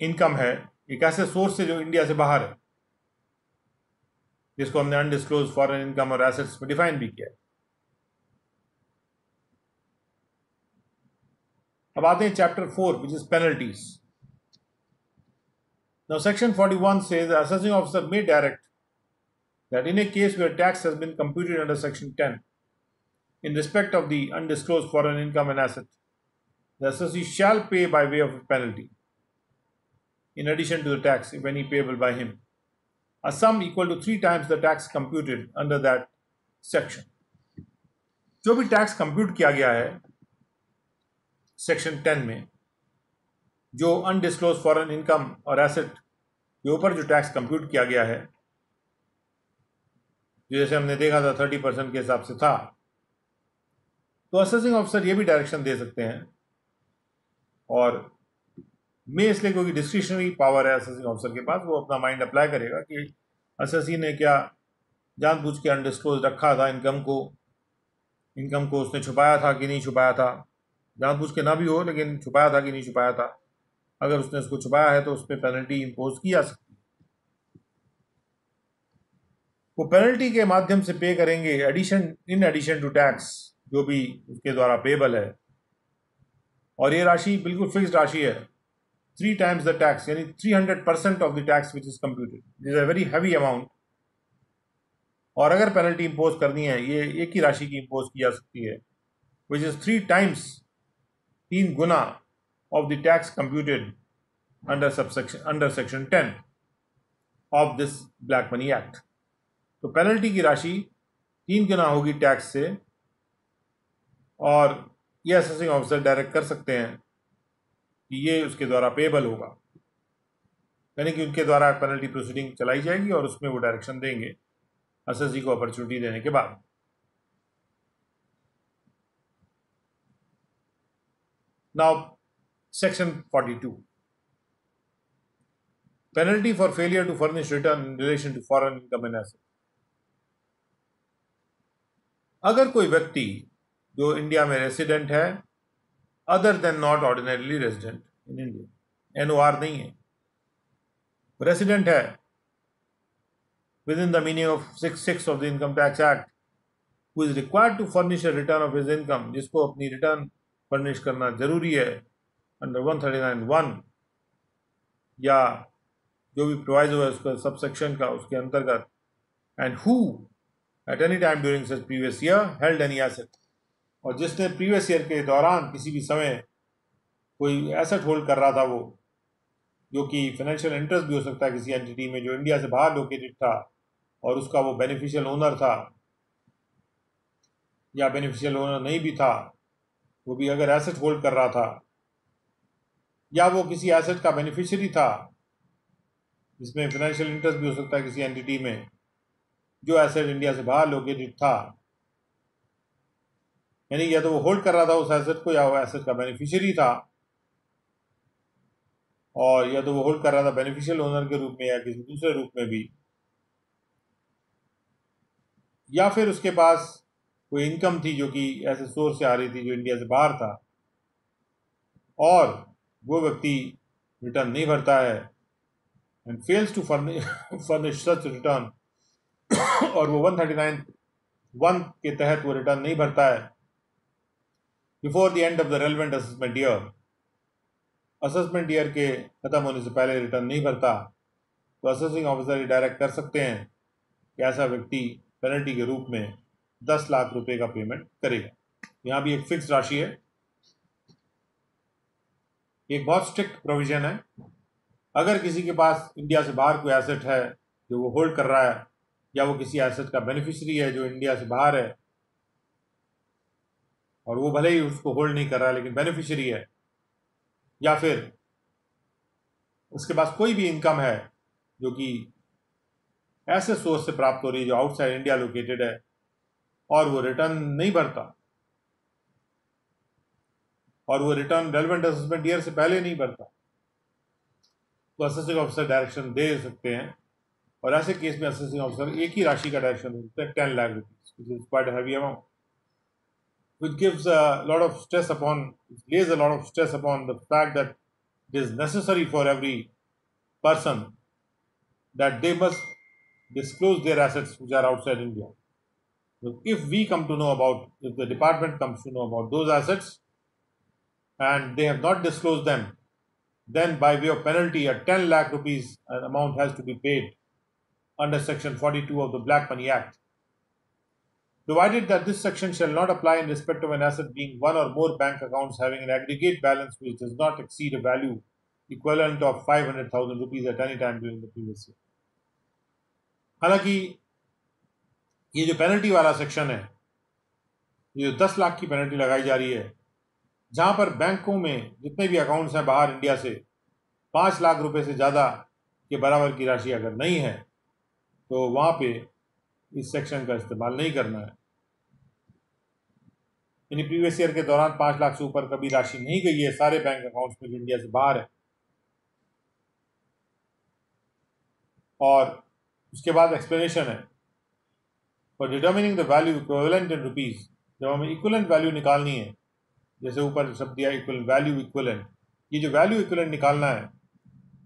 इनकम है एक ऐसे सोर्स से जो इंडिया से बाहर है, जिसको हमने अनडिस्क्लोज्ड फॉरेन इनकम और एसेट्स में डिफाइन भी किया है। अब आते हैं chapter 4 which is penalties. Now section 41 says the assessing officer may direct that in a case where tax has been computed under section 10 in respect of the undisclosed foreign income and asset, the assessee shall pay by way of a penalty in addition to the tax, if any, payable by him, a sum equal to 3 times the tax computed under that section. जो भी tax compute किया गया है section 10 में, जो undisclosed foreign income और asset के ऊपर जो टैक्स कंप्यूट किया गया है, जैसे हमने देखा था 30% के हिसाब से था, तो असेसिंग ऑफिसर ये भी डायरेक्शन दे सकते हैं। और में इसलिए क्योंकि डिस्क्रिशनरी पावर है असेसिंग ऑफिसर के पास, वो अपना माइंड अप्लाई करेगा कि असेसी ने क्या जानबूझ के अनडिस्क्लोज रखा था इनकम को उसने छुपाया था कि नहीं छुपाया था, जानबूझ के ना भी हो लेकिन छुपाया था कि नहीं छुपाया था। अगर उसने उसको छुपाया है तो उस पर पेनल्टी इम्पोज की जा सकती है। वो पेनल्टी के माध्यम से पे करेंगे इन एडिशन टू टैक्स, जो भी उसके द्वारा पेबल है, और ये राशि बिल्कुल फिक्स्ड राशि है, 3 times the tax, यानी 300% of the tax which is computed. This is a very heavy amount. और अगर पेनल्टी इम्पोज करनी है, ये एक ही राशि की इम्पोज की जा सकती है, which is 3 times, 3 Guna of the tax computed under section 10 of this black money act. तो पेनल्टी की राशि 3 गुना होगी टैक्स से, और ये असेसिंग ऑफिसर डायरेक्ट कर सकते हैं कि ये उसके द्वारा पेबल होगा, यानी कि उनके द्वारा पेनल्टी प्रोसीडिंग चलाई जाएगी और उसमें वो डायरेक्शन देंगे असेसी को अपॉर्चुनिटी देने के बाद। Now section 42, penalty for failure to furnish return in relation to foreign income and asset. अगर कोई व्यक्ति जो इंडिया में रेसिडेंट है, other than not ordinarily resident in India, NOR नहीं है, रेसिडेंट है within the meaning of 6(6) of the income tax act, who is required to furnish a return of his income, जिसको अपनी return furnish करना जरूरी है under 139(1) या जो भी प्रोवाइजो है उसका सबसेक्शन का उसके अंतर्गत, and who at any time during such previous year held any asset, और जिसने प्रीवियस ईयर के दौरान किसी भी समय कोई एसेट होल्ड कर रहा था, वो जो कि फाइनेंशियल इंटरेस्ट भी हो सकता है किसी एंटिटी में जो इंडिया से बाहर लोकेटेड था और उसका वो बेनिफिशियल ओनर था या बेनिफिशियल ओनर नहीं भी था, वो भी अगर एसेट होल्ड कर रहा था, या वो किसी एसेट का बेनिफिशियरी था जिसमें फाइनेंशियल इंटरेस्ट भी हो सकता है किसी एंटिटी में जो एसेट इंडिया से बाहर लोकेटेड था, यानी या तो वो होल्ड कर रहा था उस एसेट को, या वो एसेट का बेनिफिशियरी था, और या तो वो होल्ड कर रहा था बेनिफिशियल ओनर के रूप में या किसी दूसरे रूप में भी, या फिर उसके पास कोई इनकम थी जो कि ऐसे सोर्स से आ रही थी जो इंडिया से बाहर था, और वो व्यक्ति रिटर्न नहीं भरता है and fails to furnish such return, और वो 139(1) के तहत वो रिटर्न नहीं भरता है before the end of the relevant assessment year, assessment year के खत्म होने से पहले रिटर्न नहीं भरता, तो असेसिंग ऑफिसर डायरेक्ट कर सकते हैं कि ऐसा व्यक्ति पेनल्टी के रूप में 10 लाख रुपए का पेमेंट करेगा। यहाँ भी एक फिक्स राशि है, एक बहुत स्ट्रिक्ट प्रोविजन है। अगर किसी के पास इंडिया से बाहर कोई एसेट है जो वो होल्ड कर रहा है, या वो किसी एसेट का बेनिफिशियरी है जो इंडिया से बाहर है, और वो भले ही उसको होल्ड नहीं कर रहा है लेकिन बेनिफिशियरी है, या फिर उसके पास कोई भी इनकम है जो कि ऐसे सोर्स से प्राप्त हो रही है जो आउटसाइड इंडिया लोकेटेड है और वो रिटर्न नहीं भरता, और वो रिटर्न रेलेवेंट असेसमेंट ईयर से पहले नहीं भरता, तो असेसिंग ऑफिसर डायरेक्शन दे सकते हैं। और ऐसे केस में असेसिंग ऑफिसर एक ही राशि का डायरेक्शन दे सकते हैं, 10 lakh rupees, which is quite a heavy amount, which gives a lot of stress upon, lays a lot of stress upon the fact that it is necessary for every person that they must disclose their assets which are outside India. So if we come to know about, if the department comes to know about those assets and they have not disclosed them, then by way of penalty, a 10 lakh rupees amount has to be paid under Section 42 of the Black Money Act. Provided that this section shall not apply in respect of an asset being one or more bank accounts having an aggregate balance which does not exceed a value equivalent of 500,000 rupees at any time during the previous year. हालांकि ये जो penalty वाला section है, ये जो 10 लाख की penalty लगाई जा रही है, जहां पर बैंकों में जितने भी अकाउंट्स हैं बाहर इंडिया से 5 लाख रुपए से ज़्यादा के बराबर की राशि अगर नहीं है तो वहां पे इस सेक्शन का इस्तेमाल नहीं करना है। यानी प्रीवियस ईयर के दौरान 5 लाख से ऊपर कभी राशि नहीं गई है सारे बैंक अकाउंट्स में जो इंडिया से बाहर है। और उसके बाद एक्सप्लेनेशन है, for determining the value equivalent in rupees, जब हमें इक्विवेलेंट वैल्यू निकालनी है, जैसे ऊपर शब्द दिया इक्विवेलेंट वैल्यू इक्विवेलेंट, ये जो वैल्यू इक्विवेलेंट निकालना है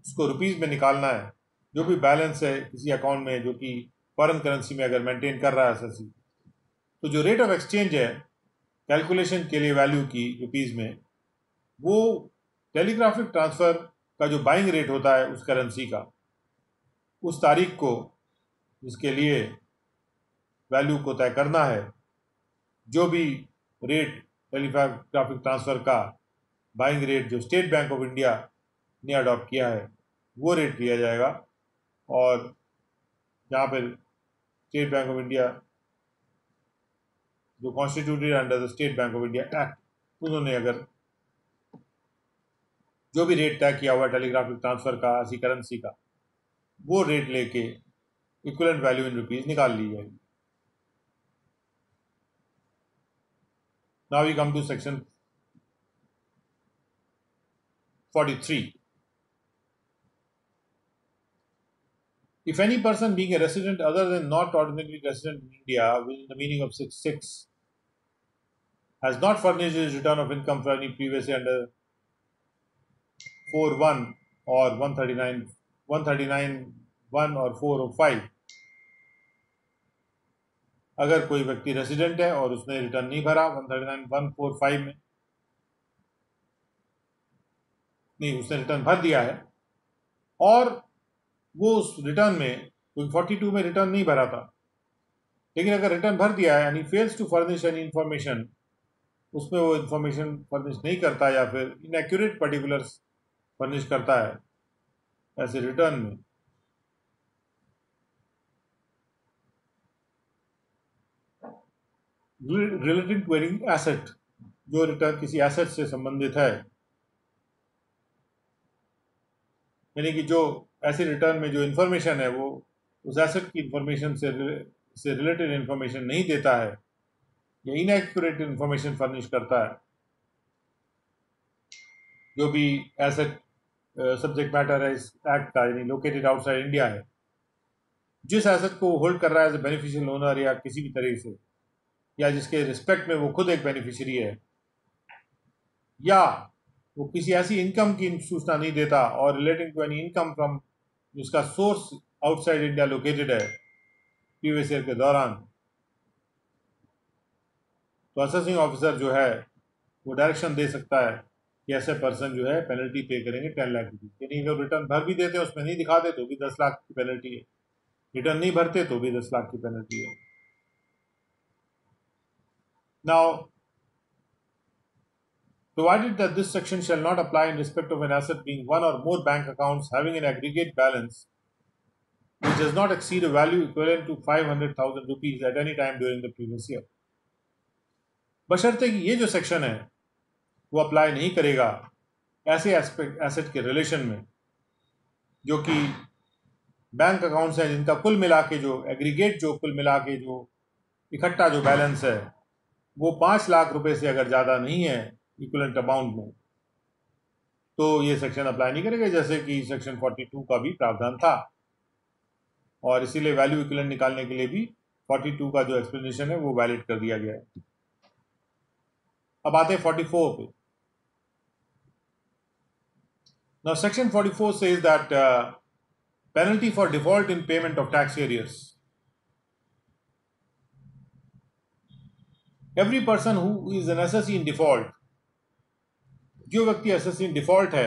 उसको रुपीज में निकालना है। जो भी बैलेंस है किसी अकाउंट में जो कि फॉरेन करेंसी में अगर मेंटेन कर रहा है एसएससी, तो जो रेट ऑफ एक्सचेंज है कैलकुलेशन के लिए वैल्यू की रुपीज में, वो टेलीग्राफिक ट्रांसफर का जो बाइंग रेट होता है उस करेंसी का, उस तारीख को जिसके लिए वैल्यू को तय करना है, जो भी रेट टेलीग्राफिक ट्रांसफर का बाइंग रेट जो स्टेट बैंक ऑफ इंडिया ने अडॉप्ट किया है वो रेट लिया जाएगा। और जहाँ पर स्टेट बैंक ऑफ इंडिया जो constituted under the state bank of India act, उन्होंने अगर जो भी रेट तय किया हुआ टेलीग्राफिक ट्रांसफर का ऐसी करेंसी का, वो रेट लेके इक्विवेलेंट वैल्यू इन रुपीज निकाल ली जाएगी। Now we come to section 43. If any person being a resident other than not ordinarily resident in India within the meaning of 6(6) has not furnished his return of income for any previous year under 4(1) or 139(1) or 405, अगर कोई व्यक्ति resident है और उसने return नहीं भरा 139(1)(4)(5) में, नहीं उसने रिटर्न भर दिया है और वो उस रिटर्न में, क्योंकि 42 में रिटर्न नहीं भरा था, लेकिन अगर रिटर्न भर दिया है यानी fails to furnish any information, उसमें वो इंफॉर्मेशन फर्निश नहीं करता या फिर इनएक्यूरेट पर्टिकुलर्स फर्निश करता है ऐसे रिटर्न में, रिलेटिंग टू एनी एसेट, जो रिटर्न किसी एसेट से संबंधित है, यानी कि जो ऐसे रिटर्न में जो इन्फॉर्मेशन है वो उस एसेट की इंफॉर्मेशन से रिलेटेड इन्फॉर्मेशन नहीं देता है या इनएक्यूरेट इन्फॉर्मेशन फर्निश करता है, जो भी एसेट सब्जेक्ट मैटर है इस एक्ट का, यानी लोकेटेड आउटसाइड इंडिया है, जिस एसेट को होल्ड कर रहा है एज ए बेनिफिशियल ओनर या किसी भी तरीके से, या जिसके रिस्पेक्ट में वो खुद एक बेनिफिशियरी है, या वो किसी ऐसी इनकम की सूचना नहीं देता और relating to any income from जिसका सोर्स आउटसाइड इंडिया लोकेटेड है प्रीवियस ईयर के दौरान, तो असेसिंग ऑफिसर जो है वो डायरेक्शन दे सकता है कि ऐसे पर्सन जो है पेनल्टी पे करेंगे 10 लाख रुपीज। यानी अगर रिटर्न भर भी देते हैं उसमें नहीं दिखाते तो भी 10 लाख की पेनल्टी है, रिटर्न नहीं भरते तो भी 10 लाख की पेनल्टी है। Now provided that this section shall not apply in respect of an asset being one or more bank accounts having an aggregate balance which does not exceed a value equivalent to 500,000 rupees at any time during the previous year. बशर्ते कि ये जो section है वो apply नहीं करेगा ऐसे asset के रिलेशन में जो कि बैंक अकाउंट्स हैं जिनका कुल मिला के जो एग्रीगेट जो कुल मिला के जो इकट्ठा जो बैलेंस है वो 5 लाख रुपए से अगर ज़्यादा नहीं है इक्विवेलेंट अमाउंट में, तो ये सेक्शन अप्लाई नहीं करेगा, जैसे कि सेक्शन 42 का भी प्रावधान था। और इसीलिए वैल्यू इक्विवेलेंट निकालने के लिए भी 42 का जो एक्सप्लेनेशन है वो वैलिड कर दिया गया है। अब आते हैं 44 पे। Now section 44 says that penalty for default in payment of tax arrears. Every person who is an assessee in default, जो व्यक्ति assessee in default है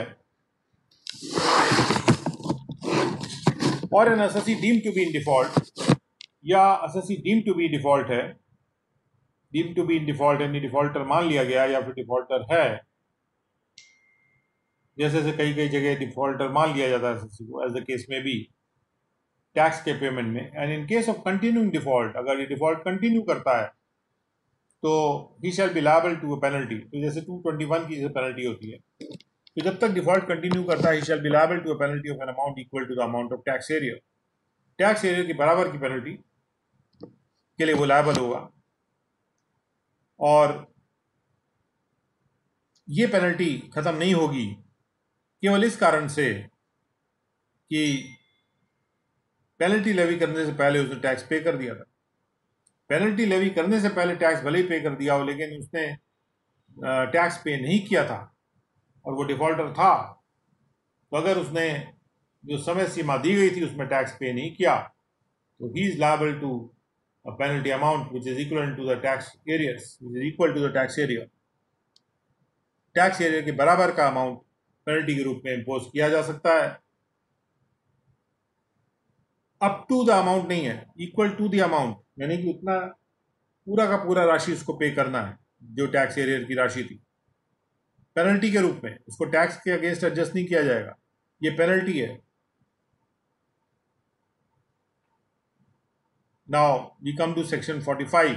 और an assessee deemed to be in default या assessee deemed to be default है, deemed to be in default यानी defaulter मान लिया गया या फिर डिफॉल्टर है, जैसे कई कई जगह डिफॉल्टर मान लिया जाता है assessee को, एज द केस में भी टैक्स के पेमेंट में। And in case of continuing default, अगर ये डिफॉल्ट कंटिन्यू करता है तो he shall be liable to a penalty. तो जैसे 221 की जैसे पेनल्टी होती है, तो जब तक डिफॉल्ट कंटिन्यू करता है he shall be liable to a penalty of an amount equal to the amount of tax arrear. Tax arrear के बराबर की पेनल्टी के लिए वो लायबल होगा। और ये पेनल्टी खत्म नहीं होगी केवल इस कारण से कि पेनल्टी लेवी करने से पहले उसने टैक्स पे कर दिया था। पेनल्टी लेवी करने से पहले टैक्स भले ही पे कर दिया हो, लेकिन उसने टैक्स पे नहीं किया था और वो डिफॉल्टर था, तो अगर उसने जो समय सीमा दी गई थी उसमें टैक्स पे नहीं किया तो he is liable to a penalty amount which is equal to the tax arrears, which is equal to the tax arrear. Tax arrear के बराबर का अमाउंट पेनल्टी के रूप में इम्पोज किया जा सकता है। अप टू द अमाउंट नहीं है, इक्वल टू द अमाउंट, यानी कि उतना पूरा का पूरा राशि उसको पे करना है जो टैक्स एरियर की राशि थी। पेनल्टी के रूप में उसको टैक्स के अगेंस्ट एडजस्ट नहीं किया जाएगा, ये पेनल्टी है। Now we come to section 45।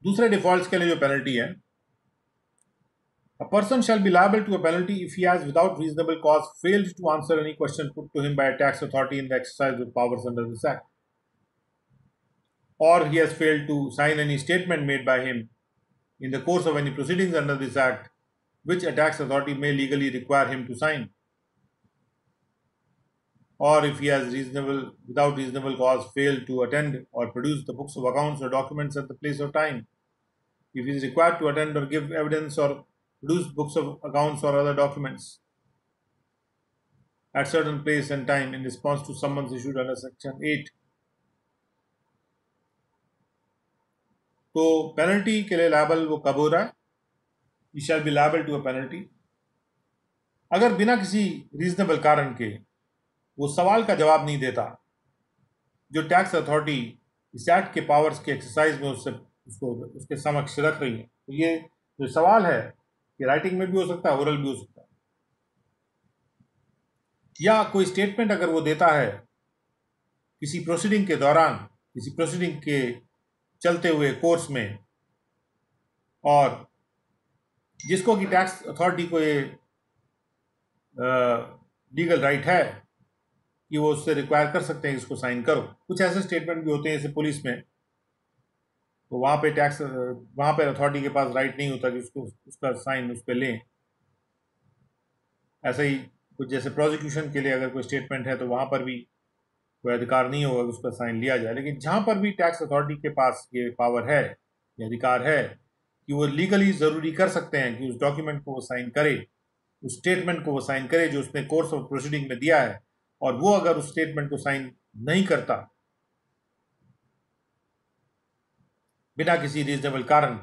दूसरे डिफॉल्ट्स के लिए जो पेनल्टी है, a person shall be liable to a penalty if he has without reasonable cause failed to answer any question put to him by a tax authority in the exercise of powers under this act, or he has failed to sign any statement made by him in the course of any proceedings under this act which a tax authority may legally require him to sign, or if he has without reasonable cause failed to attend or produce the books of accounts or documents at the place or time. If he is required to attend or give evidence or produce books of accounts or other documents at certain place and time in response to summons issued under section 8. तो penalty के लिए liable वो कब हो रहा है? He shall be liable to a penalty अगर बिना किसी रीजनेबल कारण के वो सवाल का जवाब नहीं देता जो टैक्स अथॉरिटी इस एक्ट के पावर्स के एक्सरसाइज में उसके समक्ष रख रही है। तो ये जो सवाल है कि राइटिंग में भी हो सकता है, ओरल भी हो सकता है, या कोई स्टेटमेंट अगर वो देता है किसी प्रोसीडिंग के दौरान, किसी प्रोसीडिंग के चलते हुए कोर्स में, और जिसको कि टैक्स अथॉरिटी को ये लीगल राइट है कि वो उससे रिक्वायर कर सकते हैं इसको साइन करो। कुछ ऐसे स्टेटमेंट भी होते हैं जैसे पुलिस में, तो वहाँ पे अथॉरिटी के पास राइट नहीं होता कि उसको उसका साइन उस पर लें। ऐसे ही कुछ जैसे प्रोसिक्यूशन के लिए अगर कोई स्टेटमेंट है तो वहाँ पर भी कोई अधिकार नहीं होगा कि उसका साइन लिया जाए। लेकिन जहाँ पर भी टैक्स अथॉरिटी के पास ये पावर है, ये अधिकार है कि वो लीगली ज़रूरी कर सकते हैं कि उस डॉक्यूमेंट को वो साइन करे, उस स्टेटमेंट को वो साइन करे जो उसने कोर्स ऑफ प्रोसीडिंग में दिया है, और वो अगर उस स्टेटमेंट को साइन नहीं करता बिना किसी रीजनेबल कारण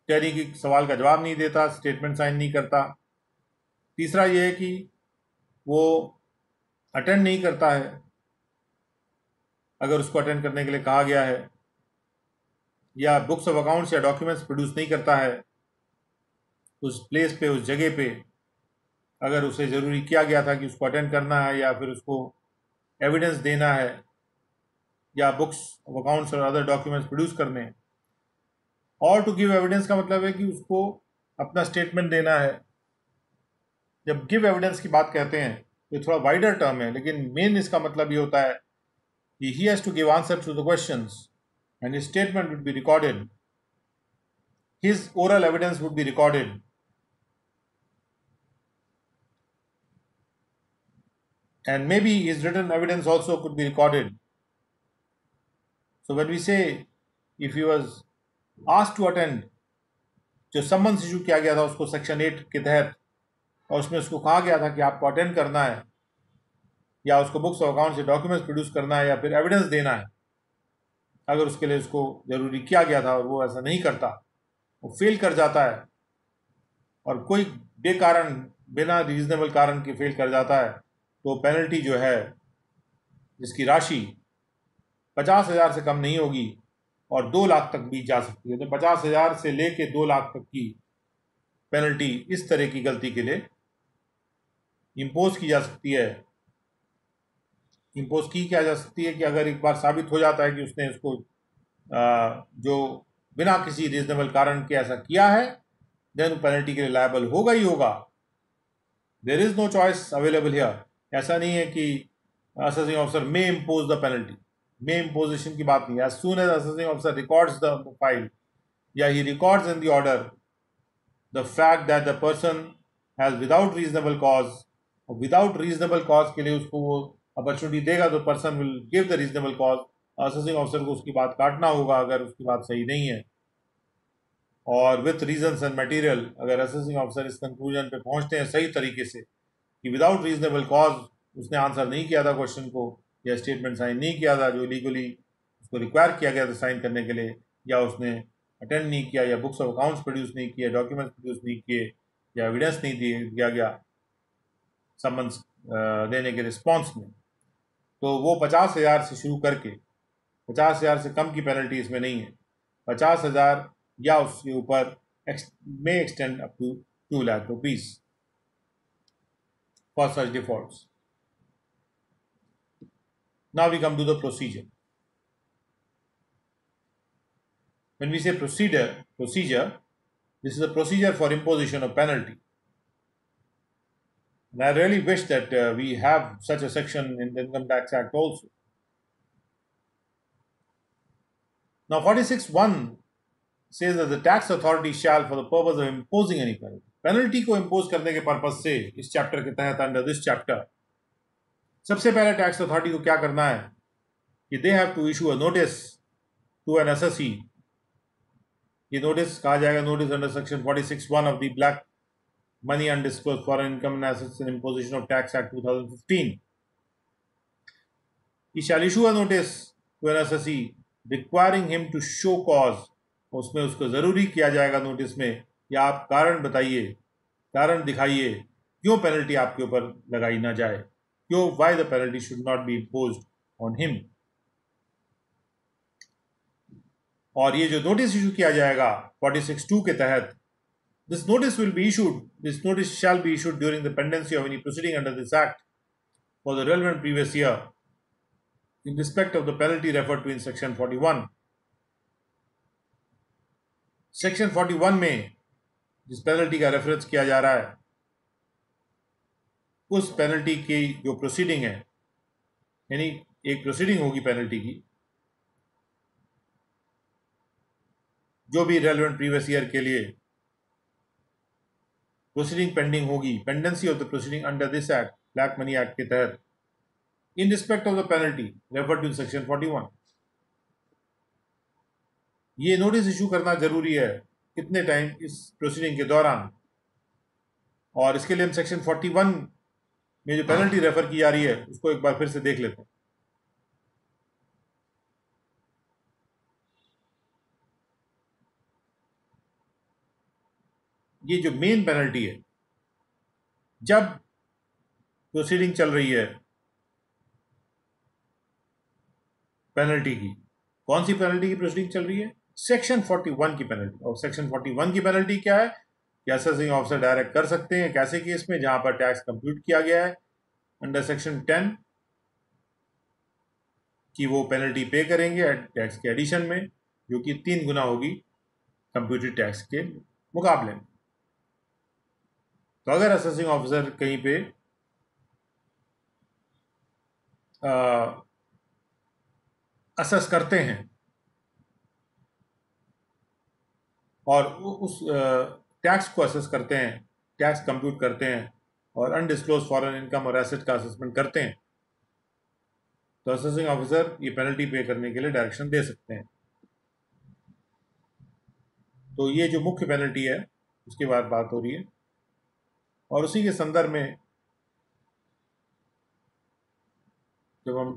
यानी कि सवाल का जवाब नहीं देता, स्टेटमेंट साइन नहीं करता। तीसरा ये है कि वो अटेंड नहीं करता है अगर उसको अटेंड करने के लिए कहा गया है, या बुक्स ऑफ अकाउंट्स या डॉक्यूमेंट्स प्रोड्यूस नहीं करता है, उस प्लेस पे, उस जगह पे अगर उसे ज़रूरी किया गया था कि उसको अटेंड करना है या फिर उसको एविडेंस देना है या बुक्स अकाउंट्स और अदर डॉक्यूमेंट्स प्रोड्यूस करने हैं। और टू गिव एविडेंस का मतलब है कि उसको अपना स्टेटमेंट देना है। जब गिव एविडेंस की बात कहते हैं तो थोड़ा वाइडर टर्म है, लेकिन मेन इसका मतलब ये होता है कि he has to give answer to the questions and his statement would be recorded, his oral evidence would be recorded, and maybe his written evidence also could be recorded. So when we say if he was asked to attend, जो summons issue किया गया था उसको section 8 के तहत, और उसमें उसको कहा गया था कि आपको अटेंड करना है या उसको बुक्स और अकाउंट से डॉक्यूमेंट्स प्रोड्यूस करना है या फिर एविडेंस देना है, अगर उसके लिए उसको ज़रूरी किया गया था और वो ऐसा नहीं करता, वो फेल कर जाता है और कोई बेकारण बिना रीजनेबल कारण के फेल कर जाता है, तो पेनल्टी जो है जिसकी राशि 50,000 से कम नहीं होगी और 2 लाख तक भी जा सकती है। तो 50,000 से लेके 2 लाख तक की पेनल्टी इस तरह की गलती के लिए इम्पोज की जा सकती है। इम्पोज की क्या जा सकती है कि अगर एक बार साबित हो जाता है कि उसने उसको जो बिना किसी रीजनेबल कारण के ऐसा किया है, देन पेनल्टी के लिए लायबल होगा ही होगा। There is no choice available here. ऐसा नहीं है कि assessing officer may impose the penalty, may imposition की बात नहीं है। As soon as assessing officer records the file या he records in the order the fact that the person has without reasonable cause, और विदाउट रीजनेबल कॉज के लिए उसको वो अपॉर्चुनिटी देगा तो person will give the reasonable cause. Assessing officer को उसकी बात काटना होगा अगर उसकी बात सही नहीं है, और विथ रीजंस एंड मटेरियल अगर असेसिंग ऑफिसर इस कंक्लूजन पे पहुंचते हैं सही तरीके से कि विदाउट रीजनेबल कॉज उसने आंसर नहीं किया था क्वेश्चन को या स्टेटमेंट साइन नहीं किया था जो लीगली उसको रिक्वायर किया गया था साइन करने के लिए, या उसने अटेंड नहीं किया या बुक्स ऑफ अकाउंट्स प्रोड्यूस नहीं किया, डॉक्यूमेंट्स प्रोड्यूस नहीं किए या एविडेंस नहीं दिया गया समन्स देने के रिस्पॉन्स में, तो वो 50,000 से शुरू करके 50,000 से कम की पेनल्टी इसमें नहीं है। 50,000 या उसके ऊपर may extend up to 2 lakh rupees for such defaults. Now we come to the procedure. When we say procedure, this is a procedure for imposition of penalty. And I really wish that we have such a section in the Income Tax Act also. Now 46(1) says that the tax authority shall, for the purpose of imposing any penalty, penalty को impose करने के purpose से इस chapter के तहत, under this chapter, सबसे पहले tax authority को क्या करना है कि they have to issue a notice to an assessee. ये नोटिस कहा जाएगा notice under section 46(1) of the black money undisclosed foreign income and assets and imposition of tax act 2015। He shall issue a notice to an assessee requiring him to show cause. उसमें उसको ज़रूरी किया जाएगा notice में या आप कारण बताइए, कारण दिखाइए क्यों पेनल्टी आपके ऊपर लगाई ना जाए, क्यों, why the penalty should not be imposed on him. और ये जो नोटिस इशू किया जाएगा 46(2) के तहत, this notice will be issued, this notice shall be issued during the pendency of any proceeding under this act for the relevant previous year in respect of the penalty referred to in section 41. Section 41 में जिस penalty का reference किया जा रहा है उस penalty की जो प्रोसीडिंग है, यानी एक प्रोसीडिंग होगी पेनल्टी की जो भी रेलेवेंट प्रीवियस ईयर के लिए प्रोसीडिंग पेंडिंग होगी, pendency of the proceeding under this act, black money act के तहत, in respect of the penalty referred to in section 41. ये नोटिस इशू करना जरूरी है कितने टाइम, इस प्रोसीडिंग के दौरान। और इसके लिए हम सेक्शन 41 में जो पेनल्टी रेफर की जा रही है उसको एक बार फिर से देख लेते हैं। ये जो मेन पेनल्टी है जब प्रोसीडिंग चल रही है पेनल्टी की, कौन सी पेनल्टी की प्रोसीडिंग चल रही है, सेक्शन 41 की पेनल्टी। और सेक्शन 41 की पेनल्टी क्या है, कि असेसिंग ऑफिसर डायरेक्ट कर सकते हैं कैसे केस में जहां पर टैक्स कंप्यूट किया गया है अंडर सेक्शन 10 कि वो पेनल्टी पे करेंगे टैक्स के एडिशन में, जो कि 3 गुना होगी कंप्यूटेड टैक्स के मुकाबले में। तो अगर असेसिंग ऑफिसर कहीं पे असेस करते हैं और उस टैक्स को असेस करते हैं, टैक्स कंप्यूट करते हैं और अनडिस्क्लोज फॉरेन इनकम और एसेट का असेसमेंट करते हैं, तो असेसिंग ऑफिसर ये पेनल्टी पे करने के लिए डायरेक्शन दे सकते हैं। तो ये जो मुख्य पेनल्टी है उसके बाद बात हो रही है, और उसी के संदर्भ में जब हम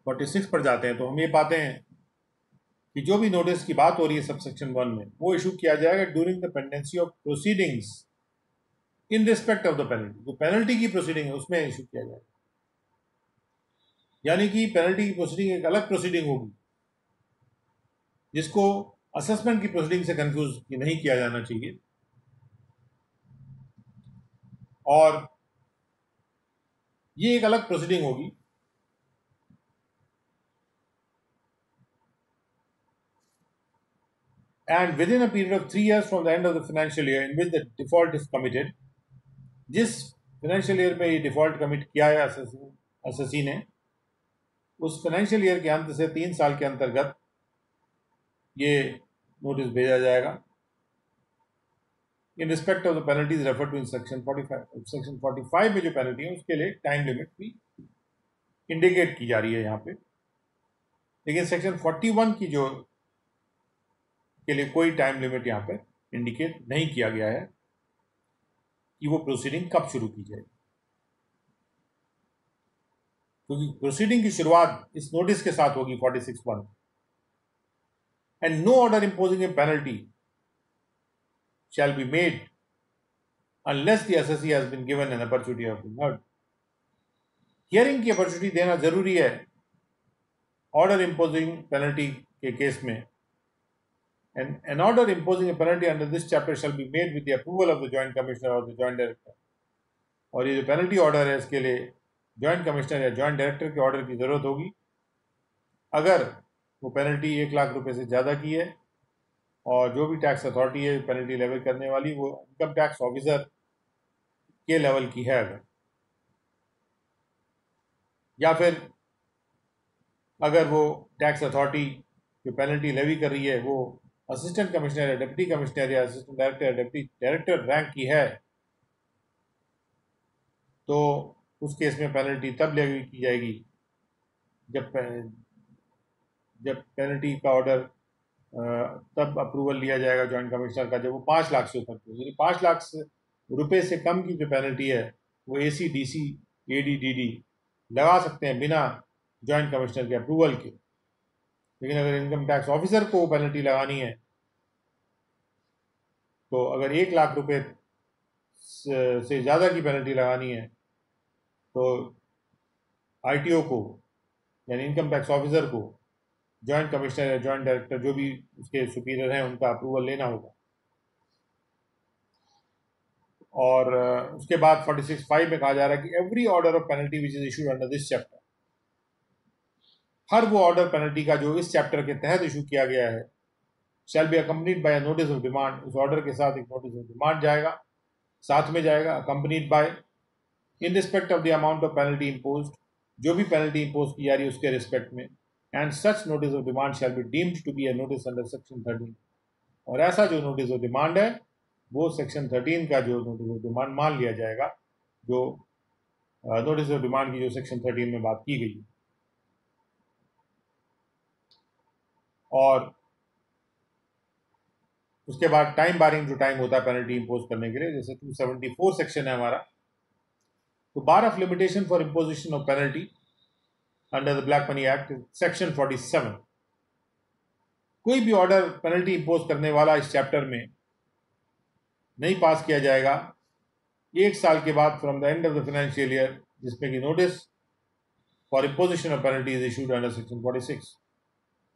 46 पर जाते हैं तो हम ये पाते हैं कि जो भी नोटिस की बात हो रही है सबसेक्शन 1 में, वो इशू किया जाएगा during the pendency of proceedings in respect of the penalty. जो पेनल्टी की प्रोसीडिंग है उसमें इशू किया जाएगा, यानी कि पेनल्टी की प्रोसीडिंग एक अलग प्रोसीडिंग होगी, जिसको असेसमेंट की प्रोसीडिंग से कंफ्यूज नहीं किया जाना चाहिए। और ये एक अलग प्रोसीडिंग होगी and within a period of 3 years from the end of the financial year in which the default is committed, जिस फाइनेंशियल ईयर में ये डिफॉल्ट कमिट किया है असेसी ने, उस फाइनेंशियल ईयर के अंत से 3 साल के अंतर्गत ये नोटिस भेजा जाएगा in respect of the penalties refer to in section 45। Section 45 में जो पेनल्टी है उसके लिए टाइम लिमिट भी इंडिकेट की जा रही है यहाँ पे, लेकिन सेक्शन 41 की जो के लिए कोई टाइम लिमिट यहाँ पे इंडिकेट नहीं किया गया है कि वो प्रोसीडिंग कब शुरू की जाएगी, क्योंकि प्रोसीडिंग की शुरुआत इस नोटिस के साथ होगी 46(1). And no order imposing a penalty shall be made unless the assessee has been given an opportunity of being heard। Hearing की अपॉर्चुनिटी देना जरूरी है ऑर्डर इम्पोजिंग पेनल्टी के केस में। and an order imposing a penalty under this chapter shall be made with the approval of the joint commissioner or the joint director। और ये जो penalty order है इसके लिए जॉइंट कमिश्नर या joint director के ऑर्डर की जरूरत होगी अगर वो पेनल्टी 1 लाख रुपए से ज़्यादा की है, और जो भी टैक्स अथॉरिटी है पेनल्टी लेवल करने वाली वो इनकम टैक्स ऑफिसर के लेवल की है अगर, या फिर अगर वो टैक्स अथॉरिटी जो पेनल्टी लेवी कर रही है वो असिस्टेंट कमिश्नर या डिप्टी कमिश्नर या असिस्टेंट डायरेक्टर या डिप्टी डायरेक्टर रैंक की है, तो उस केस में पेनल्टी तब लेवी की जाएगी जब पेनल्टी का ऑर्डर तब अप्रूवल लिया जाएगा जॉइंट कमिश्नर का जब वो 5 लाख से ऊपर की, यानी 5 लाख रुपए से कम की जो पेनल्टी है वो AC, DC, AD, DD लगा सकते हैं बिना जॉइंट कमिश्नर के अप्रूवल के। लेकिन अगर इनकम टैक्स ऑफिसर को पेनल्टी लगानी है तो अगर 1 लाख रुपए से ज़्यादा की पेनल्टी लगानी है तो ITO को यानी इनकम टैक्स ऑफिसर को जॉइंट कमिश्नर या जॉइंट डायरेक्टर जो भी उसके सुपीरियर हैं उनका अप्रूवल लेना होगा। और उसके बाद 46(5) में कहा जा रहा है कि every order of penalty which is issued under this chapter, हर वो ऑर्डर पेनल्टी का जो इस चैप्टर के तहत इशू किया गया है, shall be accompanied by notice of demand, उस ऑर्डर के साथ एक नोटिस ऑफ डिमांड जाएगा, साथ में जाएगा, accompanied by in respect of the amount of penalty imposed, जो भी पेनल्टी इम्पोज की जा रही है उसके रिस्पेक्ट में, and such notice of demand shall be deemed to be a notice under section 13। और ऐसा जो नोटिस ऑफ डिमांड है वो सेक्शन 13 का जो नोटिस ऑफ डिमांड मान लिया जाएगा, जो नोटिस ऑफ डिमांड की जो सेक्शन 13 में बात की गई है। और उसके बाद टाइम बारिंग जो टाइम होता है पेनल्टी इम्पोज करने के लिए, जैसे 274 सेक्शन है हमारा, तो bar of limitation for imposition of penalty under the black money act section 47। कोई भी ऑर्डर पेनल्टी इम्पोज करने वाला इस चैप्टर में नहीं पास किया जाएगा 1 साल के बाद from the end of the financial year जिसमें कि notice for imposition of penalty is issued under section 46।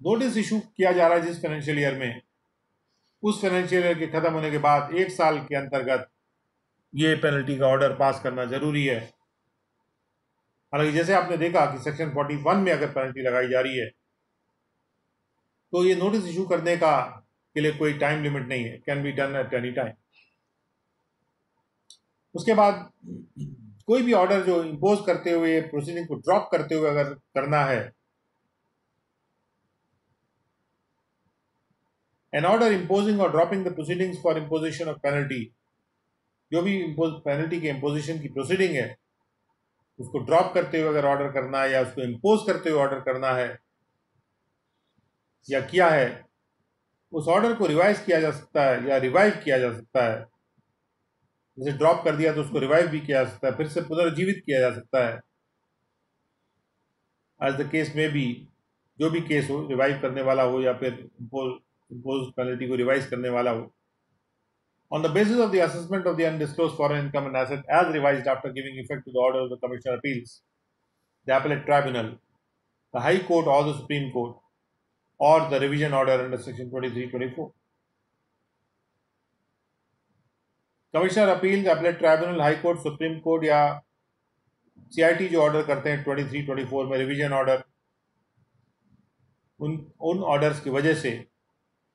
Notice issue किया जा रहा है जिस फाइनेंशियल ईयर में उस फाइनेंशियल ईयर के खत्म होने के बाद 1 साल के अंतर्गत ये पेनल्टी का ऑर्डर पास करना जरूरी है। हालांकि जैसे आपने देखा कि सेक्शन 41 में अगर पेनल्टी लगाई जा रही है तो ये नोटिस इशू करने का के लिए कोई टाइम लिमिट नहीं है, can be done at any time. उसके बाद कोई भी ऑर्डर जो इम्पोज करते हुए प्रोसीडिंग को ड्रॉप करते हुए अगर करना है, एन ऑर्डर इम्पोजिंग और dropping the proceedings for imposition of penalty, जो भी पेनल्टी के इम्पोजिशन की प्रोसीडिंग है उसको ड्रॉप करते हुए अगर ऑर्डर करना है या उसको इम्पोज करते हुए ऑर्डर करना है या किया है, उस ऑर्डर को रिवाइज किया जा सकता है या रिवाइव किया जा सकता है। जैसे ड्रॉप कर दिया तो उसको रिवाइव भी किया जा सकता है, फिर से पुनर्जीवित किया जा सकता है, एज द केस में भी, जो भी केस हो, रिवाइव करने वाला हो या फिर इम्पोज पेनल्टी को रिवाइज करने वाला हो। On the basis of the assessment of the undisclosed foreign income and asset as revised after giving effect to the order of the Commissioner of Appeals, the Appellate Tribunal, the High Court or the Supreme Court, or the revision order under Section 23-24. Commissioner of Appeals, Appellate Tribunal, High Court, Supreme Court या CIT जो order करते हैं 23-24 में revision order, उन orders की वजह से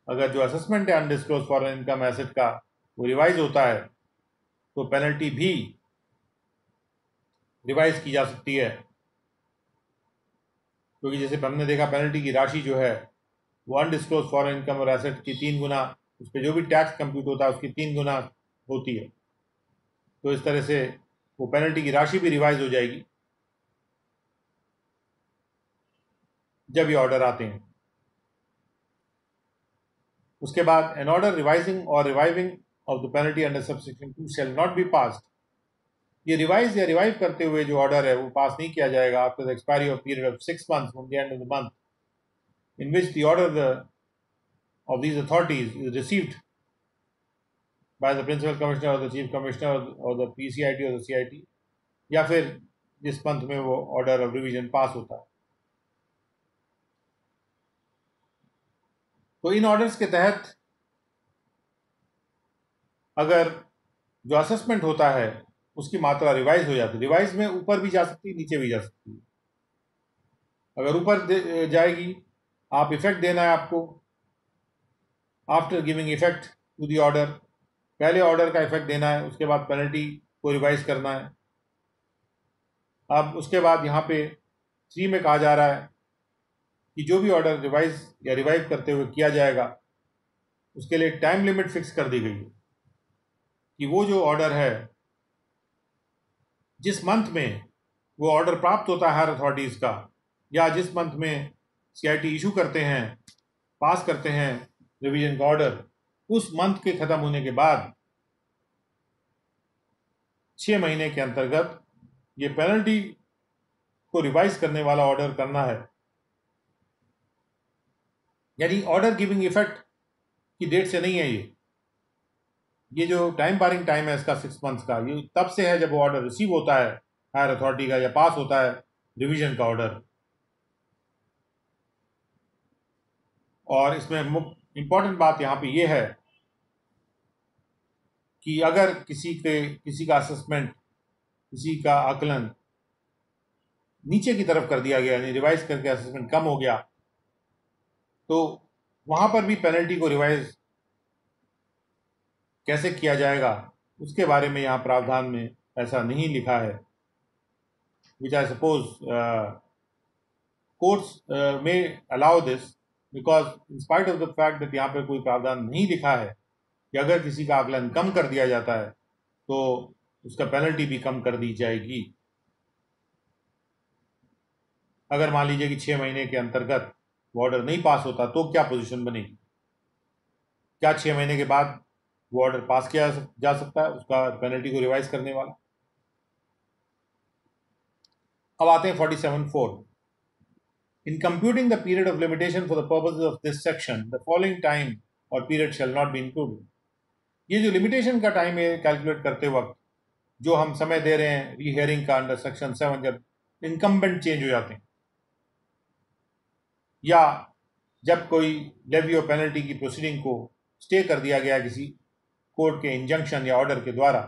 अगर जो असेसमेंट है अनडिस्क्लोज फॉरेन इनकम एसेट का वो रिवाइज होता है तो पेनल्टी भी रिवाइज की जा सकती है। क्योंकि जैसे हमने देखा पेनल्टी की राशि जो है वो अनडिस्क्लोज फॉरेन इनकम और एसेट की 3 गुना, उस पर जो भी टैक्स कंप्यूट होता है उसकी 3 गुना होती है। तो इस तरह से वो पेनल्टी की राशि भी रिवाइज हो जाएगी जब ये ऑर्डर आते हैं। उसके बाद एन ऑर्डर रिवाइजिंग और reviving of the penalty under subsection 2 shall not be passed. ये रिवाइज या रिवाइव करते हुए जो ऑर्डर है वो पास नहीं किया जाएगा after the expiry of period of 6 months from the end of the month in which the order of these authorities is received by the principal commissioner or the chief commissioner or the PCIT or the CIT, या फिर जिस month में वो order of revision पास होता है। तो इन orders के तहत अगर जो असेसमेंट होता है उसकी मात्रा रिवाइज हो जाती है, रिवाइज में ऊपर भी जा सकती है नीचे भी जा सकती है। अगर ऊपर जाएगी, आप इफेक्ट देना है आपको after giving effect to the order, पहले ऑर्डर का इफेक्ट देना है, उसके बाद पेनल्टी को रिवाइज करना है। अब उसके बाद यहाँ पे 3 में कहा जा रहा है कि जो भी ऑर्डर रिवाइज या रिवाइव करते हुए किया जाएगा उसके लिए टाइम लिमिट फिक्स कर दी गई है कि वो जो ऑर्डर है जिस मंथ में वो ऑर्डर प्राप्त होता है हायर अथॉरिटीज़ का या जिस मंथ में CIT इशू करते हैं, पास करते हैं रिवीजन का ऑर्डर, उस मंथ के ख़त्म होने के बाद 6 महीने के अंतर्गत ये पेनल्टी को रिवाइज करने वाला ऑर्डर करना है। यानी ऑर्डर गिविंग इफेक्ट की डेट से नहीं है ये जो टाइम बारिंग टाइम है इसका 6 months का, ये तब से है जब वो ऑर्डर रिसीव होता है हायर अथॉरिटी का या पास होता है रिवीजन का ऑर्डर। और इसमें इंपॉर्टेंट बात यहाँ पे ये है कि अगर किसी का असेसमेंट, किसी का आकलन नीचे की तरफ कर दिया गया, यानी रिवाइज करके असेसमेंट कम हो गया, तो वहाँ पर भी पेनल्टी को रिवाइज कैसे किया जाएगा उसके बारे में यहाँ प्रावधान में ऐसा नहीं लिखा है, विच आई सपोज कोर्ट्स में allow this because in spite of the fact that यहाँ पर कोई प्रावधान नहीं लिखा है कि अगर किसी का आकलन कम कर दिया जाता है तो उसका पेनल्टी भी कम कर दी जाएगी। अगर मान लीजिए कि 6 महीने के अंतर्गत वो ऑर्डर नहीं पास होता तो क्या पोजीशन बनेगी? क्या 6 महीने के बाद वो ऑर्डर पास किया जा सकता है उसका पेनल्टी को रिवाइज करने वाला? अब आते हैं 47(4). In computing the period of limitation for the purposes of this section, the following time or period shall not be included. ये जो लिमिटेशन का टाइम है कैलकुलेट करते वक्त जो हम समय दे रहे हैं रीहियरिंग का अंडर सेक्शन 7 जब इनकम्बेंट चेंज हो जाते हैं या जब कोई लेवी और पेनल्टी की प्रोसीडिंग को स्टे कर दिया गया किसी कोर्ट के इंजंक्शन या ऑर्डर के द्वारा,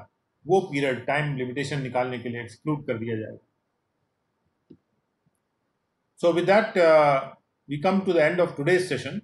वो पीरियड टाइम लिमिटेशन निकालने के लिए एक्सक्लूड कर दिया जाएगा. So with that, we come to the end of today's session.